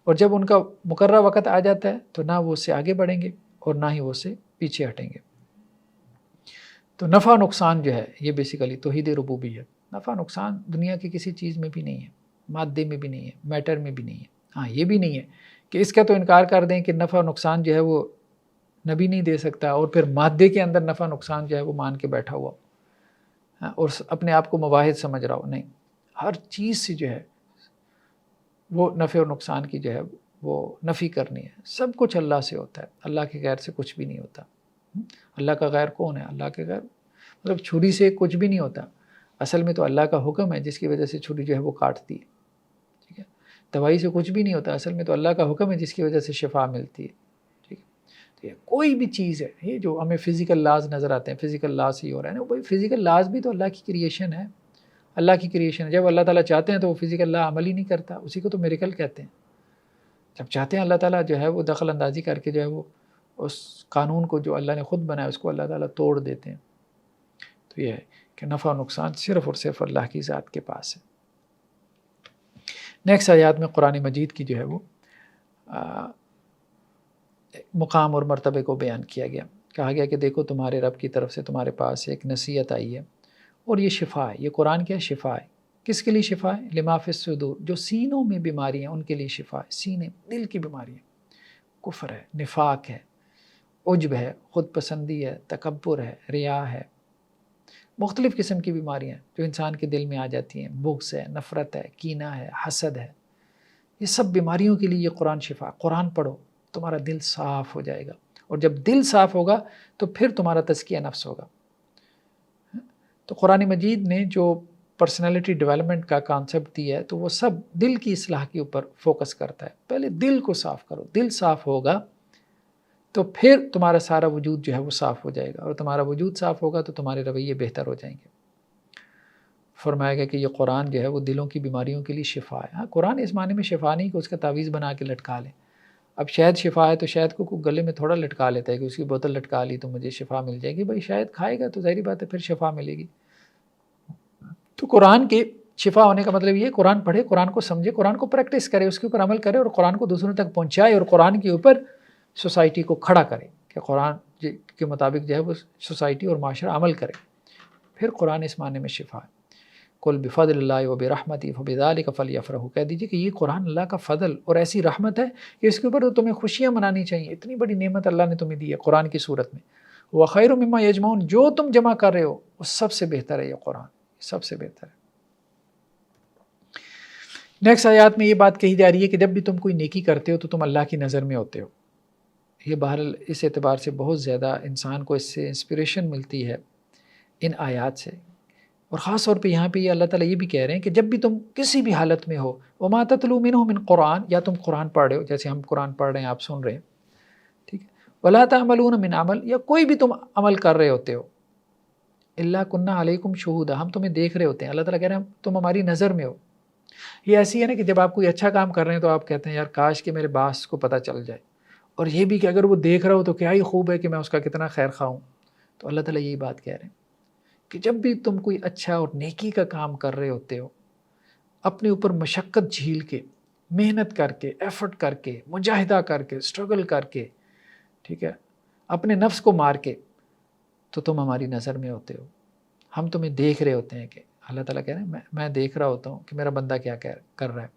اور جب ان کا مقررہ وقت آ جاتا ہے تو نہ وہ اس سے آگے بڑھیں گے اور نہ ہی وہ اس سے پیچھے ہٹیں گے۔ تو نفع نقصان جو ہے یہ بیسیکلی توحید ربوبیت، نفع نقصان دنیا کی کسی چیز میں بھی نہیں ہے، مادے میں بھی نہیں ہے، میٹر میں بھی نہیں ہے۔ ہاں یہ بھی نہیں ہے کہ اس کا تو انکار کر دیں کہ نفع نقصان جو ہے وہ نبی نہیں دے سکتا، اور پھر مادے کے اندر نفع نقصان جو ہے وہ مان کے بیٹھا ہوا اور اپنے آپ کو مواحد سمجھ رہا ہو۔ نہیں، ہر چیز سے جو ہے وہ نفع اور نقصان کی جو ہے وہ نفی کرنی ہے۔ سب کچھ اللہ سے ہوتا ہے، اللہ کے غیر سے کچھ بھی نہیں ہوتا۔ اللہ کا غیر کون ہے؟ اللہ کے غیر مطلب چھری سے کچھ بھی نہیں ہوتا، اصل میں تو اللہ کا حکم ہے جس کی وجہ سے چھری جو ہے وہ کاٹتی ہے، ٹھیک ہے۔ دوائی سے کچھ بھی نہیں ہوتا، اصل میں تو اللہ کا حکم ہے جس کی وجہ سے شفا ملتی ہے، ٹھیک ہے۔ تو یہ کوئی بھی چیز ہے، یہ جو ہمیں فزیکل لاز نظر آتے ہیں، فزیکل لاز ہی ہو رہا ہے نا، بھائی فزیکل لاز بھی تو اللہ کی کریشن ہے، اللہ کی کریشن ہے۔ جب اللہ تعالیٰ چاہتے ہیں تو وہ فزیکل لا عمل ہی نہیں کرتا، اسی کو تو میریکل کہتے ہیں۔ جب چاہتے ہیں اللہ تعالیٰ جو ہے وہ دخل اندازی کر کے جو ہے وہ اس قانون کو جو اللہ نے خود بنایا اس کو اللہ تعالیٰ توڑ دیتے ہیں۔ تو یہ ہے کہ نفع و نقصان صرف اور صرف اللہ کی ذات کے پاس ہے۔ نیکسٹ آیات میں قرآن مجید کی جو ہے وہ مقام اور مرتبے کو بیان کیا گیا، کہا گیا کہ دیکھو تمہارے رب کی طرف سے تمہارے پاس ایک نصیحت آئی ہے، اور یہ شفا ہے، یہ قرآن کیا شفا ہے؟ کس کے لیے شفا ہے؟ لما فی الصدور، جو سینوں میں بیماری ہیں ان کے لیے شفا ہے۔ سینے دل کی بیماری ہے، کفر ہے، نفاق ہے، عجب ہے، خود پسندی ہے، تکبر ہے، ریا ہے، مختلف قسم کی بیماریاں جو انسان کے دل میں آ جاتی ہیں، بغض ہے، نفرت ہے، کینہ ہے، حسد ہے، یہ سب بیماریوں کے لیے یہ قرآن شفا۔ قرآن پڑھو تمہارا دل صاف ہو جائے گا، اور جب دل صاف ہوگا تو پھر تمہارا تزکیہ نفس ہوگا۔ تو قرآن مجید نے جو پرسنالٹی ڈیولپمنٹ کا کانسیپٹ دیا ہے تو وہ سب دل کی اصلاح کے اوپر فوکس کرتا ہے۔ پہلے دل کو صاف کرو، دل صاف ہوگا تو پھر تمہارا سارا وجود جو ہے وہ صاف ہو جائے گا، اور تمہارا وجود صاف ہوگا تو تمہارے رویے بہتر ہو جائیں گے۔ فرمایا گیا کہ یہ قرآن جو ہے وہ دلوں کی بیماریوں کے لیے شفا ہے۔ ہاں قرآن اس معنی میں شفا نہیں کہ اس کا تعویذ بنا کے لٹکا لیں۔ اب شہد شفا ہے تو شہد کو گلے میں تھوڑا لٹکا لیتا ہے کہ اس کی بوتل لٹکا لی تو مجھے شفا مل جائے گی۔ بھائی شہد کھائے گا تو ظاہری بات ہے پھر شفا ملے گی۔ تو قرآن کے شفا ہونے کا مطلب یہ ہے قرآن پڑھے، قرآن کو سمجھے، قرآن کو پریکٹس کرے، اس کے اوپر عمل کرے، اور قرآن کو دوسروں تک پہنچائے، اور قرآن کے اوپر سوسائٹی کو کھڑا کرے کہ قرآن کے مطابق جو ہے وہ سوسائٹی اور معاشرہ عمل کرے، پھر قرآن اس معنی میں شفا ہے۔ قل بفضل اللہ وبرحمتہ فبذلک فلیفرحوا، کہہ دیجیے کہ یہ قرآن اللہ کا فضل اور ایسی رحمت ہے کہ اس کے اوپر تمہیں خوشیاں منانی چاہیے۔ اتنی بڑی نعمت اللہ نے تمہیں دی ہے قرآن کی صورت میں۔ وخیر مما یجمعون، جو تم جمع کر رہے ہو وہ سب سے بہتر ہے، یہ قرآن سب سے بہتر ہے۔ نیکسٹ آیات میں یہ بات کہی جا رہی ہے کہ جب بھی تم کوئی نیکی کرتے ہو تو تم اللہ کی نظر میں ہوتے ہو۔ یہ بہرحال اس اعتبار سے بہت زیادہ انسان کو اس سے انسپریشن ملتی ہے ان آیات سے، اور خاص طور پہ یہاں پہ یہ اللہ تعالیٰ یہ بھی کہہ رہے ہیں کہ جب بھی تم کسی بھی حالت میں ہو، وما تتلو منہ من قرآن، یا تم قرآن پڑھ رہے ہو جیسے ہم قرآن پڑھ رہے ہیں، آپ سن رہے ہیں، ٹھیک ہے، ولا تعملون من عمل، یا کوئی بھی تم عمل کر رہے ہوتے ہو، الا کنا علیکم شہودا، ہم تمہیں دیکھ رہے ہوتے ہیں۔ اللہ تعالیٰ کہہ رہے ہیں تم ہماری نظر میں ہو۔ یہ ایسی ہے نا کہ جب آپ کوئی اچھا کام کر رہے ہیں تو آپ کہتے ہیں یار کاش کہ میرے باس کو پتہ چل جائے، اور یہ بھی کہ اگر وہ دیکھ رہا ہو تو کیا ہی خوب ہے کہ میں اس کا کتنا خیر خواہ ہوں۔ تو اللہ تعالیٰ یہی بات کہہ رہے ہیں کہ جب بھی تم کوئی اچھا اور نیکی کا کام کر رہے ہوتے ہو، اپنے اوپر مشقت جھیل کے، محنت کر کے، ایفرٹ کر کے، مجاہدہ کر کے، اسٹرگل کر کے، ٹھیک ہے، اپنے نفس کو مار کے، تو تم ہماری نظر میں ہوتے ہو، ہم تمہیں دیکھ رہے ہوتے ہیں۔ کہ اللہ تعالیٰ کہہ رہے ہیں میں دیکھ رہا ہوتا ہوں کہ میرا بندہ کیا کر رہا ہے،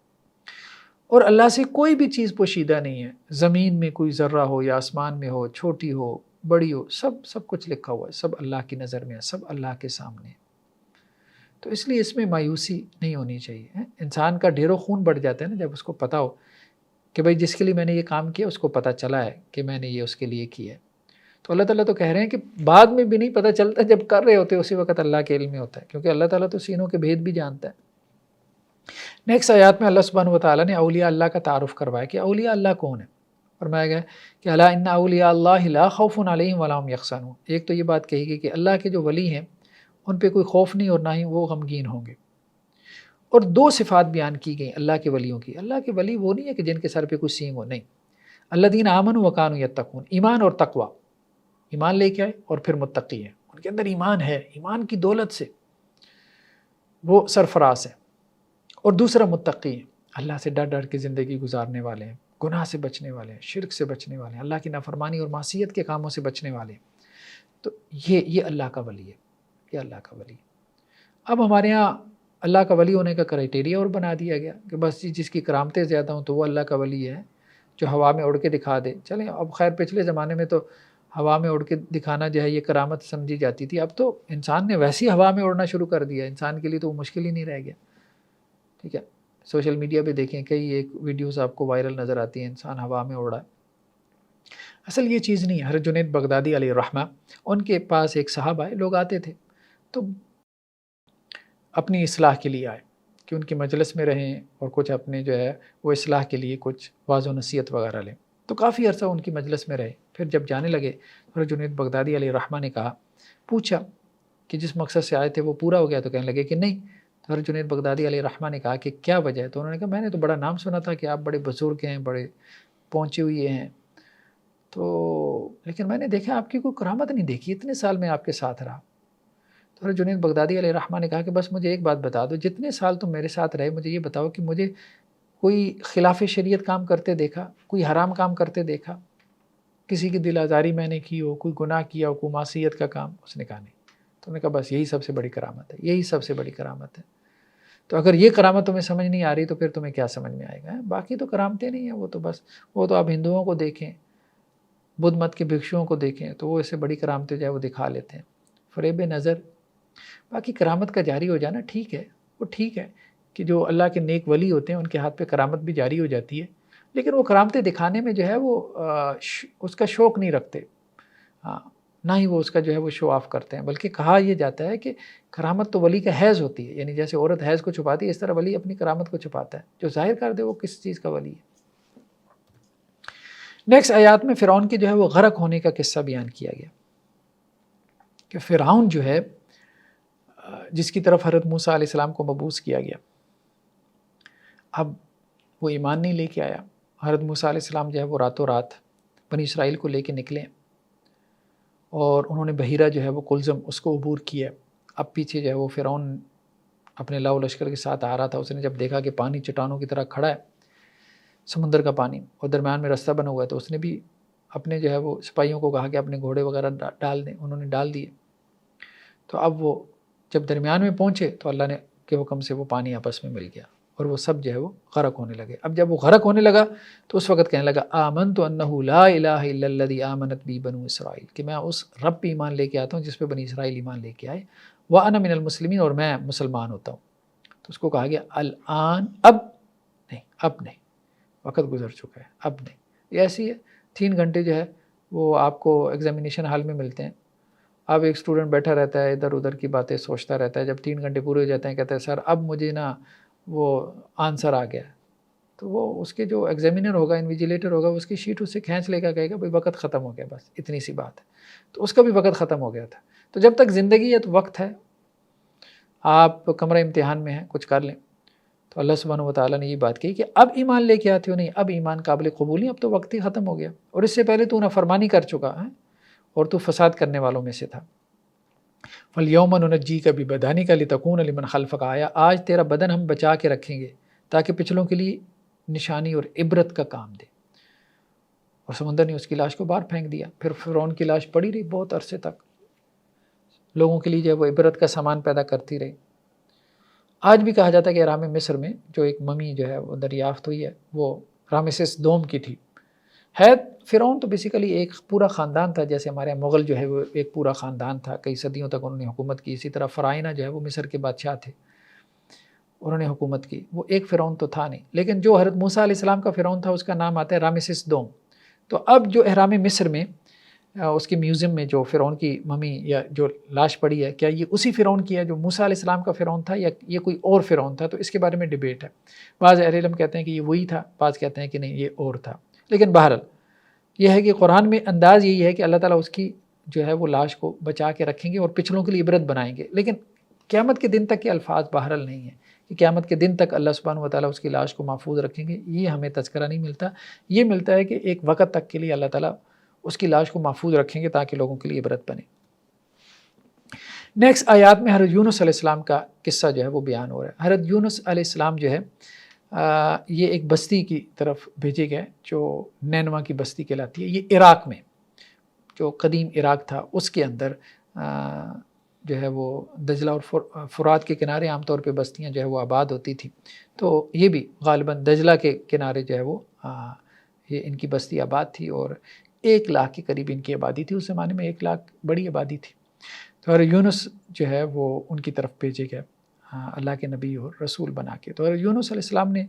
اور اللہ سے کوئی بھی چیز پوشیدہ نہیں ہے، زمین میں کوئی ذرہ ہو یا آسمان میں ہو، چھوٹی ہو بڑی ہو، سب کچھ لکھا ہوا ہے، سب اللہ کی نظر میں ہے، سب اللہ کے سامنے ہے۔ تو اس لیے اس میں مایوسی نہیں ہونی چاہیے۔ انسان کا ڈھیروں خون بڑھ جاتا ہے نا جب اس کو پتہ ہو کہ بھائی جس کے لیے میں نے یہ کام کیا اس کو پتہ چلا ہے کہ میں نے یہ اس کے لیے کیا ہے۔ تو اللہ تعالیٰ تو کہہ رہے ہیں کہ بعد میں بھی نہیں پتہ چلتا، جب کر رہے ہوتے اسی وقت اللہ کے علم میں ہوتا ہے، کیونکہ اللہ تعالیٰ تو سینوں کے بھید بھی جانتا ہے۔ نیکسٹ آیات میں اللہ سبحانہ و تعالیٰ نے اولیاء اللہ کا تعارف کروایا کہ اولیاء اللہ کون ہے۔ فرمایا گیا کہ الا ان اولیاء اللہ لا خوف علیہم ولا هم یحزنون. ایک تو یہ بات کہی گئی کہ اللہ کے جو ولی ہیں ان پہ کوئی خوف نہیں اور نہ ہی وہ غمگین ہوں گے. اور دو صفات بیان کی گئیں اللہ کے ولیوں کی. اللہ کے ولی وہ نہیں ہے کہ جن کے سر پہ کوئی سینگ ہو، نہیں. الذین آمنوا وکانوا یتقون، ایمان اور تقوی، ایمان لے کے آئے اور پھر متقی ہیں، ان کے اندر ایمان ہے، ایمان کی دولت سے وہ سرفراز ہے. اور دوسرا متقی ہیں، اللہ سے ڈر ڈر کے زندگی گزارنے والے ہیں، گناہ سے بچنے والے ہیں، شرک سے بچنے والے ہیں، اللہ کی نافرمانی اور معصیت کے کاموں سے بچنے والے ہیں. تو یہ اللہ کا ولی ہے، یہ اللہ کا ولی ہے. اب ہمارے ہاں اللہ کا ولی ہونے کا کرائٹیریا اور بنا دیا گیا کہ بس جس کی کرامتیں زیادہ ہوں تو وہ اللہ کا ولی ہے، جو ہوا میں اڑ کے دکھا دے. چلیں اب خیر پچھلے زمانے میں تو ہوا میں اڑ کے دکھانا جو ہے یہ کرامت سمجھی جاتی تھی. اب تو انسان نے ویسی ہوا میں اڑنا شروع کر دیا، انسان کے لیے تو وہ مشکل ہی نہیں رہ گیا. ٹھیک ہے، سوشل میڈیا پہ دیکھیں کئی ایک ویڈیوز آپ کو وائرل نظر آتی ہیں، انسان ہوا میں اڑ رہا ہے. اصل یہ چیز نہیں ہے. حضرت جنید بغدادی علیہ الرحمہ، ان کے پاس ایک صاحب آئے، لوگ آتے تھے تو اپنی اصلاح کے لیے آئے کہ ان کی مجلس میں رہیں اور کچھ اپنے جو ہے وہ اصلاح کے لیے کچھ واضح و نصیحت وغیرہ لیں. تو کافی عرصہ ان کی مجلس میں رہے. پھر جب جانے لگے حضرت جنید بغدادی علیہ الرحمہ نے کہا، پوچھا کہ جس مقصد سے آئے تھے وہ پورا ہو گیا؟ تو کہنے لگے کہ نہیں. تو حضرت جنید بغدادی علیہ الرحمہ نے کہا کہ کیا وجہ ہے؟ تو انہوں نے کہا میں نے تو بڑا نام سنا تھا کہ آپ بڑے بزرگ ہیں، بڑے پہنچے ہوئے ہیں، تو لیکن میں نے دیکھا آپ کی کوئی کرامت نہیں دیکھی، اتنے سال میں آپ کے ساتھ رہا. تو حضرت جنید بغدادی علیہ الرحمہ نے کہا کہ بس مجھے ایک بات بتا دو، جتنے سال تم میرے ساتھ رہے مجھے یہ بتاؤ کہ مجھے کوئی خلاف شریعت کام کرتے دیکھا، کوئی حرام کام کرتے دیکھا، کسی کی دل آزاری میں نے کی ہو، کوئی گناہ کیا ہو، کوئی معصیت کا کام؟ اس نے کہا نہیں. تو نے کہا بس یہی سب سے بڑی کرامت ہے، یہی سب سے بڑی کرامت ہے. تو اگر یہ کرامت تمہیں سمجھ نہیں آ رہی تو پھر تمہیں کیا سمجھ میں آئے گا؟ باقی تو کرامتیں نہیں ہیں، وہ تو آپ ہندوؤں کو دیکھیں، بدھ مت کے بھکشوؤں کو دیکھیں تو وہ اسے بڑی کرامتیں جو ہے وہ دکھا لیتے ہیں، فریب نظر. باقی کرامت کا جاری ہو جانا ٹھیک ہے، وہ ٹھیک ہے کہ جو اللہ کے نیک ولی ہوتے ہیں ان کے ہاتھ پہ کرامت بھی جاری ہو جاتی ہے، لیکن وہ کرامتیں دکھانے میں جو ہے وہ اس کا شوق نہیں رکھتے، ہاں، نہ ہی وہ اس کا جو ہے وہ شو آف کرتے ہیں. بلکہ کہا یہ جاتا ہے کہ کرامت تو ولی کا حیض ہوتی ہے، یعنی جیسے عورت حیض کو چھپاتی ہے اس طرح ولی اپنی کرامت کو چھپاتا ہے. جو ظاہر کر دے وہ کس چیز کا ولی ہے. نیکسٹ آیات میں فرعون کے جو ہے وہ غرق ہونے کا قصہ بیان کیا گیا کہ فرعون جو ہے جس کی طرف حضرت موسیٰ علیہ السلام کو مبعوث کیا گیا، اب وہ ایمان نہیں لے کے آیا. حضرت موسیٰ علیہ السلام جو ہے وہ راتوں رات بنی اسرائیل کو لے کے نکلے اور انہوں نے بحیرہ جو ہے وہ قلزم اس کو عبور کیا. اب پیچھے جو ہے وہ فرعون اپنے لاؤ لشکر کے ساتھ آ رہا تھا. اس نے جب دیکھا کہ پانی چٹانوں کی طرح کھڑا ہے، سمندر کا پانی، اور درمیان میں رستہ بنا ہوا ہے، تو اس نے بھی اپنے جو ہے وہ سپاہیوں کو کہا کہ اپنے گھوڑے وغیرہ ڈال دیں. انہوں نے ڈال دیے. تو اب وہ جب درمیان میں پہنچے تو اللہ نے کے حکم سے وہ پانی آپس میں مل گیا اور وہ سب جو ہے وہ غرق ہونے لگے. اب جب وہ غرق ہونے لگا تو اس وقت کہنے لگا آمنت انہ لا الہ الا الذی آمنت بی بنو اسرائیل، کہ میں اس رب پہ ایمان لے کے آتا ہوں جس پہ بنی اسرائیل ایمان لے کے آئے، وانا من المسلمین، اور میں مسلمان ہوتا ہوں. تو اس کو کہا گیا الآن، اب نہیں، وقت گزر چکا ہے، اب نہیں. یہ ایسی ہے 3 گھنٹے جو ہے وہ آپ کو ایگزامینیشن ہال میں ملتے ہیں. اب ایک اسٹوڈنٹ بیٹھا رہتا ہے ادھر ادھر کی باتیں سوچتا رہتا ہے، جب 3 گھنٹے پورے ہو جاتے ہیں کہتا ہے سر اب مجھے نا وہ آنسر آ گیا. تو وہ اس کے جو ایگزامینر ہوگا، انویجیلیٹر ہوگا، اس کی شیٹ اس سے کھینچ لے گا، کہے گا بھائی وقت ختم ہو گیا، بس اتنی سی بات ہے. تو اس کا بھی وقت ختم ہو گیا تھا. تو جب تک زندگی ہے تو وقت ہے، آپ کمرہ امتحان میں ہیں، کچھ کر لیں. تو اللہ سبحانہ و تعالیٰ نے یہ بات کہی کہ اب ایمان لے کے آتے ہو، نہیں اب ایمان قابل قبول نہیں، اب تو وقت ہی ختم ہو گیا، اور اس سے پہلے تو نافرمانی کر چکا ہے اور تو فساد کرنے والوں میں سے تھا. فَالْيَوْمَ نُنَجِّيكَ بِبَدَنِكَ لِتَكُونَ لِمَنْ خَلْفَكَ آیَةً، آج تیرا بدن ہم بچا کے رکھیں گے تاکہ پچھلوں کے لیے نشانی اور عبرت کا کام دے. اور سمندر نے اس کی لاش کو باہر پھینک دیا. پھر فرعون کی لاش پڑی رہی بہت عرصے تک، لوگوں کے لیے جو ہے وہ عبرت کا سامان پیدا کرتی رہی. آج بھی کہا جاتا ہے کہ اہرام مصر میں جو ایک ممی جو ہے وہ دریافت ہوئی ہے وہ رامسس دوم کی تھی. ہے فرعون تو بیسیکلی ایک پورا خاندان تھا، جیسے ہمارے مغل جو ہے وہ ایک پورا خاندان تھا، کئی صدیوں تک انہوں نے حکومت کی. اسی طرح فرعونہ جو ہے وہ مصر کے بادشاہ تھے، انہوں نے حکومت کی. وہ ایک فرعون تو تھا نہیں، لیکن جو حضرت موسیٰ علیہ السلام کا فرعون تھا اس کا نام آتا ہے رامسس دوم. تو اب جو اہرام مصر میں اس کی میوزیم میں جو فرعون کی ممی یا جو لاش پڑی ہے، کیا یہ اسی فرعون کی ہے جو موسیٰ علیہ السلام کا فرعون تھا یا یہ کوئی اور فرعون تھا؟ تو اس کے بارے میں ڈیبیٹ ہے. بعض اہل علم کہتے ہیں کہ یہ وہی تھا، بعض کہتے ہیں کہ نہیں یہ اور تھا. لیکن بہرحال یہ ہے کہ قرآن میں انداز یہی ہے کہ اللہ تعالیٰ اس کی جو ہے وہ لاش کو بچا کے رکھیں گے اور پچھلوں کے لیے عبرت بنائیں گے، لیکن قیامت کے دن تک کے الفاظ بہرحال نہیں ہیں کہ قیامت کے دن تک اللہ سبحانہ و تعالیٰ اس کی لاش کو محفوظ رکھیں گے، یہ ہمیں تذکرہ نہیں ملتا۔ یہ ملتا ہے کہ ایک وقت تک کے لیے اللہ تعالیٰ اس کی لاش کو محفوظ رکھیں گے تاکہ لوگوں کے لیے عبرت بنے۔ نیکسٹ آیات میں حضرت یونس علیہ السلام کا قصہ جو ہے وہ بیان ہو رہا ہے۔ حضرت یونس علیہ السلام جو ہے یہ ایک بستی کی طرف بھیجے گئے جو نینوا کی بستی کہلاتی ہے، یہ عراق میں، جو قدیم عراق تھا اس کے اندر جو ہے وہ دجلہ اور فرات کے کنارے عام طور پہ بستیاں جو ہے وہ آباد ہوتی تھیں، تو یہ بھی غالباً دجلہ کے کنارے جو ہے وہ یہ ان کی بستی آباد تھی، اور 1 لاکھ کے قریب ان کی آبادی تھی۔ اس زمانے میں 1 لاکھ بڑی آبادی تھی۔ تو حضرت یونس جو ہے وہ ان کی طرف بھیجے گئے اللہ کے نبی اور رسول بنا کے۔ تو حضرت یونس علیہ السلام نے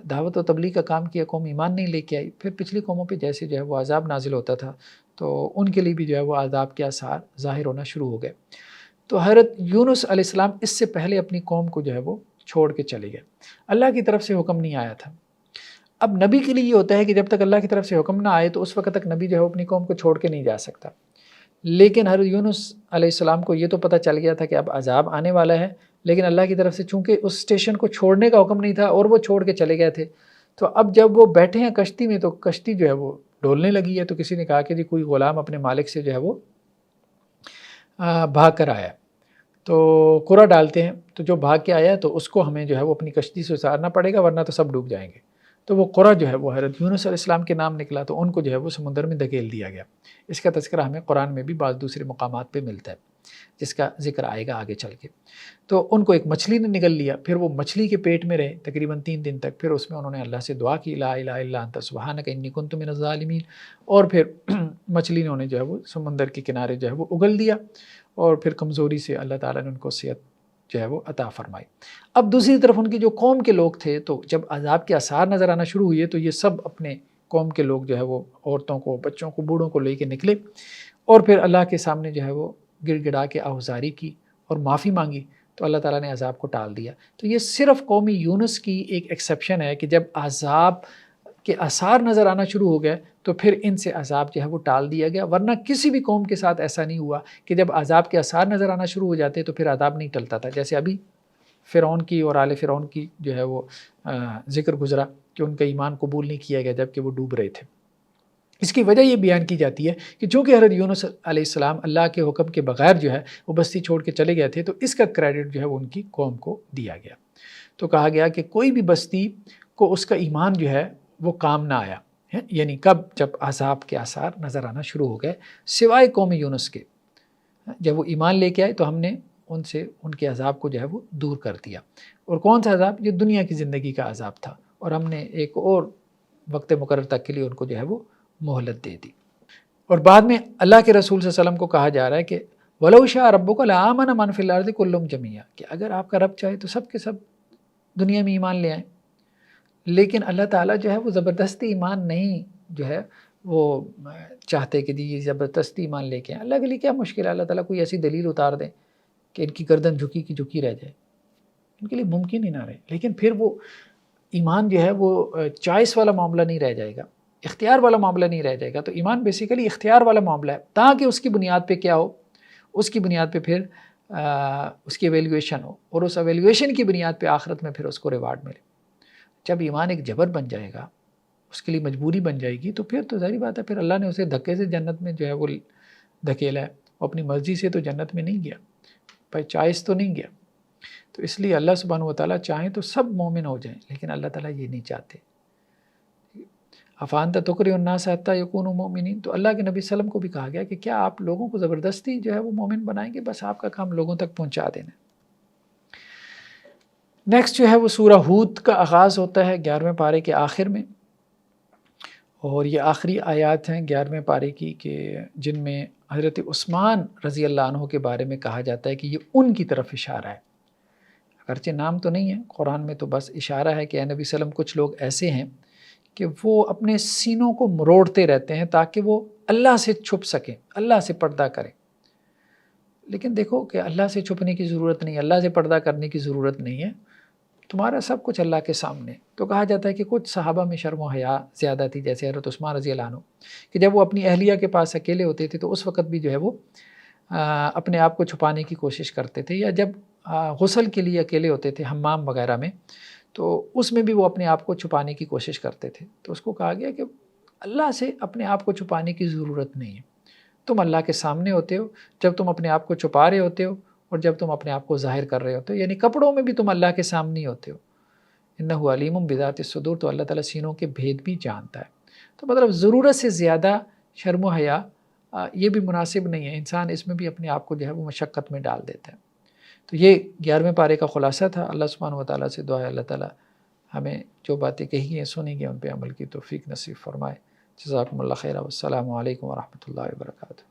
دعوت و تبلیغ کا کام کیا، قوم ایمان نہیں لے کے آئی۔ پھر پچھلی قوموں پہ جیسے جو ہے وہ عذاب نازل ہوتا تھا تو ان کے لیے بھی جو ہے وہ عذاب کے آثار ظاہر ہونا شروع ہو گئے۔ تو حضرت یونس علیہ السلام اس سے پہلے اپنی قوم کو جو ہے وہ چھوڑ کے چلے گئے، اللہ کی طرف سے حکم نہیں آیا تھا۔ اب نبی کے لیے یہ ہوتا ہے کہ جب تک اللہ کی طرف سے حکم نہ آئے تو اس وقت تک نبی جو ہے اپنی قوم کو چھوڑ کے نہیں جا سکتا، لیکن حضرت یونس علیہ السلام کو یہ تو پتہ چل گیا تھا کہ اب عذاب آنے والا ہے، لیکن اللہ کی طرف سے چونکہ اس اسٹیشن کو چھوڑنے کا حکم نہیں تھا اور وہ چھوڑ کے چلے گئے تھے، تو اب جب وہ بیٹھے ہیں کشتی میں تو کشتی جو ہے وہ ڈولنے لگی ہے، تو کسی نے کہا کہ جی کوئی غلام اپنے مالک سے جو ہے وہ بھاگ کر آیا، تو قرہ ڈالتے ہیں، تو جو بھاگ کے آیا ہے تو اس کو ہمیں جو ہے وہ اپنی کشتی سے اتارنا پڑے گا ورنہ تو سب ڈوب جائیں گے۔ تو وہ قرہ جو ہے وہ حضرت یونس علیہ السلام کے نام نکلا، تو ان کو جو ہے وہ سمندر میں دھکیل دیا گیا۔ اس کا تذکرہ ہمیں قرآن میں بھی بعض دوسرے مقامات پہ ملتا ہے جس کا ذکر آئے گا آگے چل کے۔ تو ان کو ایک مچھلی نے نگل لیا، پھر وہ مچھلی کے پیٹ میں رہے تقریباً 3 دن تک، پھر اس میں انہوں نے اللہ سے دعا کی لا الہ الا انت سبحانک انی کنت من الظالمین، اور پھر مچھلی نے انہیں جو ہے وہ سمندر کے کنارے جو ہے وہ اگل دیا، اور پھر کمزوری سے اللہ تعالیٰ نے ان کو صحت جو ہے وہ عطا فرمائی۔ اب دوسری طرف ان کی جو قوم کے لوگ تھے تو جب عذاب کے آثار نظر آنا شروع ہوئے تو یہ سب اپنے قوم کے لوگ جو ہے وہ عورتوں کو، بچوں کو، بوڑھوں کو لے کے نکلے، اور پھر اللہ کے سامنے جو ہے وہ گڑ گڑا کے آہوزاری کی اور معافی مانگی، تو اللہ تعالیٰ نے عذاب کو ٹال دیا۔ تو یہ صرف قوم یونس کی ایک ایکسیپشن ہے کہ جب عذاب کے آثار نظر آنا شروع ہو گئے تو پھر ان سے عذاب جو ہے وہ ٹال دیا گیا، ورنہ کسی بھی قوم کے ساتھ ایسا نہیں ہوا کہ جب عذاب کے آثار نظر آنا شروع ہو جاتے تو پھر عذاب نہیں ٹلتا تھا۔ جیسے ابھی فرعون کی اور آل فرعون کی جو ہے وہ ذکر گزرا کہ ان کا ایمان قبول نہیں کیا گیا جبکہ وہ ڈوب رہے تھے۔ اس کی وجہ یہ بیان کی جاتی ہے کہ چونکہ حضرت یونس علیہ السلام اللہ کے حکم کے بغیر جو ہے وہ بستی چھوڑ کے چلے گئے تھے، تو اس کا کریڈٹ جو ہے وہ ان کی قوم کو دیا گیا۔ تو کہا گیا کہ کوئی بھی بستی کو اس کا ایمان جو ہے وہ کام نہ آیا، یعنی کب؟ جب عذاب کے آثار نظر آنا شروع ہو گئے، سوائے قوم یونس کے۔ جب وہ ایمان لے کے آئے تو ہم نے ان سے ان کے عذاب کو جو ہے وہ دور کر دیا۔ اور کون سا عذاب؟ یہ دنیا کی زندگی کا عذاب تھا، اور ہم نے ایک اور وقت مقرر تک کے لیے ان کو جو ہے وہ مہلت دے دی۔ اور بعد میں اللہ کے رسول صلی اللہ علیہ وسلم کو کہا جا رہا ہے کہ وَلَوْ شَاءَ رَبُّكَ لَآمَنَ مَنْ فِي الْأَرْضِ كُلُّهُمْ جَمِيعًا، کہ اگر آپ کا رب چاہے تو سب کے سب دنیا میں ایمان لے آئیں، لیکن اللہ تعالیٰ جو ہے وہ زبردستی ایمان نہیں جو ہے وہ چاہتے کہ جی یہ زبردستی ایمان لے کے آئیں۔ اللہ کے لیے کیا مشکل ہے؟ اللہ تعالیٰ کوئی ایسی دلیل اتار دیں کہ ان کی گردن جھکی کی جھکی رہ جائے، ان کے لیے ممکن ہی نہ رہے، لیکن پھر وہ ایمان جو ہے وہ چوائس والا معاملہ نہیں رہ جائے گا، اختیار والا معاملہ نہیں رہ جائے گا۔ تو ایمان بیسیکلی اختیار والا معاملہ ہے، تاکہ اس کی بنیاد پہ کیا ہو؟ اس کی بنیاد پہ پھر اس کی ایویلیویشن ہو، اور اس ایویلیویشن کی بنیاد پہ آخرت میں پھر اس کو ریوارڈ ملے۔ جب ایمان ایک جبر بن جائے گا، اس کے لیے مجبوری بن جائے گی، تو پھر تو ظاہری بات ہے پھر اللہ نے اسے دھکے سے جنت میں جو ہے وہ دھکیلا ہے، وہ اپنی مرضی سے تو جنت میں نہیں گیا، بھائی چوائس تو نہیں گیا۔ تو اس لیے اللہ سبحانہ وتعالیٰ چاہیں تو سب مومن ہو جائیں، لیکن اللہ تعالیٰ یہ نہیں چاہتے۔ افانت تکرہ الناس حتی یکونوا مؤمنین، تو اللہ کے نبی صلی اللہ علیہ وسلم کو بھی کہا گیا کہ کیا آپ لوگوں کو زبردستی جو ہے وہ مومن بنائیں گے؟ بس آپ کا کام لوگوں تک پہنچا دینا۔ نیکسٹ جو ہے وہ سورہ ہود کا آغاز ہوتا ہے 11ویں پارے کے آخر میں، اور یہ آخری آیات ہیں 11ویں پارے کی کہ جن میں حضرت عثمان رضی اللہ عنہ کے بارے میں کہا جاتا ہے کہ یہ ان کی طرف اشارہ ہے، اگرچہ نام تو نہیں ہے قرآن میں، تو بس اشارہ ہے کہ اے نبی صلی اللہ علیہ وسلم کچھ لوگ ایسے ہیں کہ وہ اپنے سینوں کو مروڑتے رہتے ہیں تاکہ وہ اللہ سے چھپ سکیں، اللہ سے پردہ کریں۔ لیکن دیکھو کہ اللہ سے چھپنے کی ضرورت نہیں، اللہ سے پردہ کرنے کی ضرورت نہیں ہے، تمہارا سب کچھ اللہ کے سامنے. تو کہا جاتا ہے کہ کچھ صحابہ میں شرم و حیا زیادہ تھی، جیسے حضرت عثمان رضی اللہ عنہ، کہ جب وہ اپنی اہلیہ کے پاس اکیلے ہوتے تھے تو اس وقت بھی جو ہے وہ اپنے آپ کو چھپانے کی کوشش کرتے تھے، یا جب غسل کے لیے اکیلے ہوتے تھے حمام وغیرہ میں تو اس میں بھی وہ اپنے آپ کو چھپانے کی کوشش کرتے تھے. تو اس کو کہا گیا کہ اللہ سے اپنے آپ کو چھپانے کی ضرورت نہیں ہے. تم اللہ کے سامنے ہوتے ہو جب تم اپنے آپ کو چھپا رہے ہوتے ہو اور جب تم اپنے آپ کو ظاہر کر رہے ہوتے ہو، یعنی کپڑوں میں بھی تم اللہ کے سامنے ہی ہوتے ہو. انہ علیم بذات الصدور، تو اللہ تعالیٰ سینوں کے بھید بھی جانتا ہے. تو مطلب ضرورت سے زیادہ شرم و حیا یہ بھی مناسب نہیں ہے، انسان اس میں بھی اپنے آپ کو جو ہے وہ مشقت میں ڈال دیتا ہے. تو یہ 11ویں پارے کا خلاصہ تھا. اللہ سبحانہ و تعالیٰ سے دعا ہے اللہ تعالیٰ ہمیں جو باتیں کہی ہیں سنی گئی ان پہ عمل کی توفیق نصیب فرمائے. جزاکم اللہ خیر، والسلام علیکم ورحمۃ اللہ وبرکاتہ.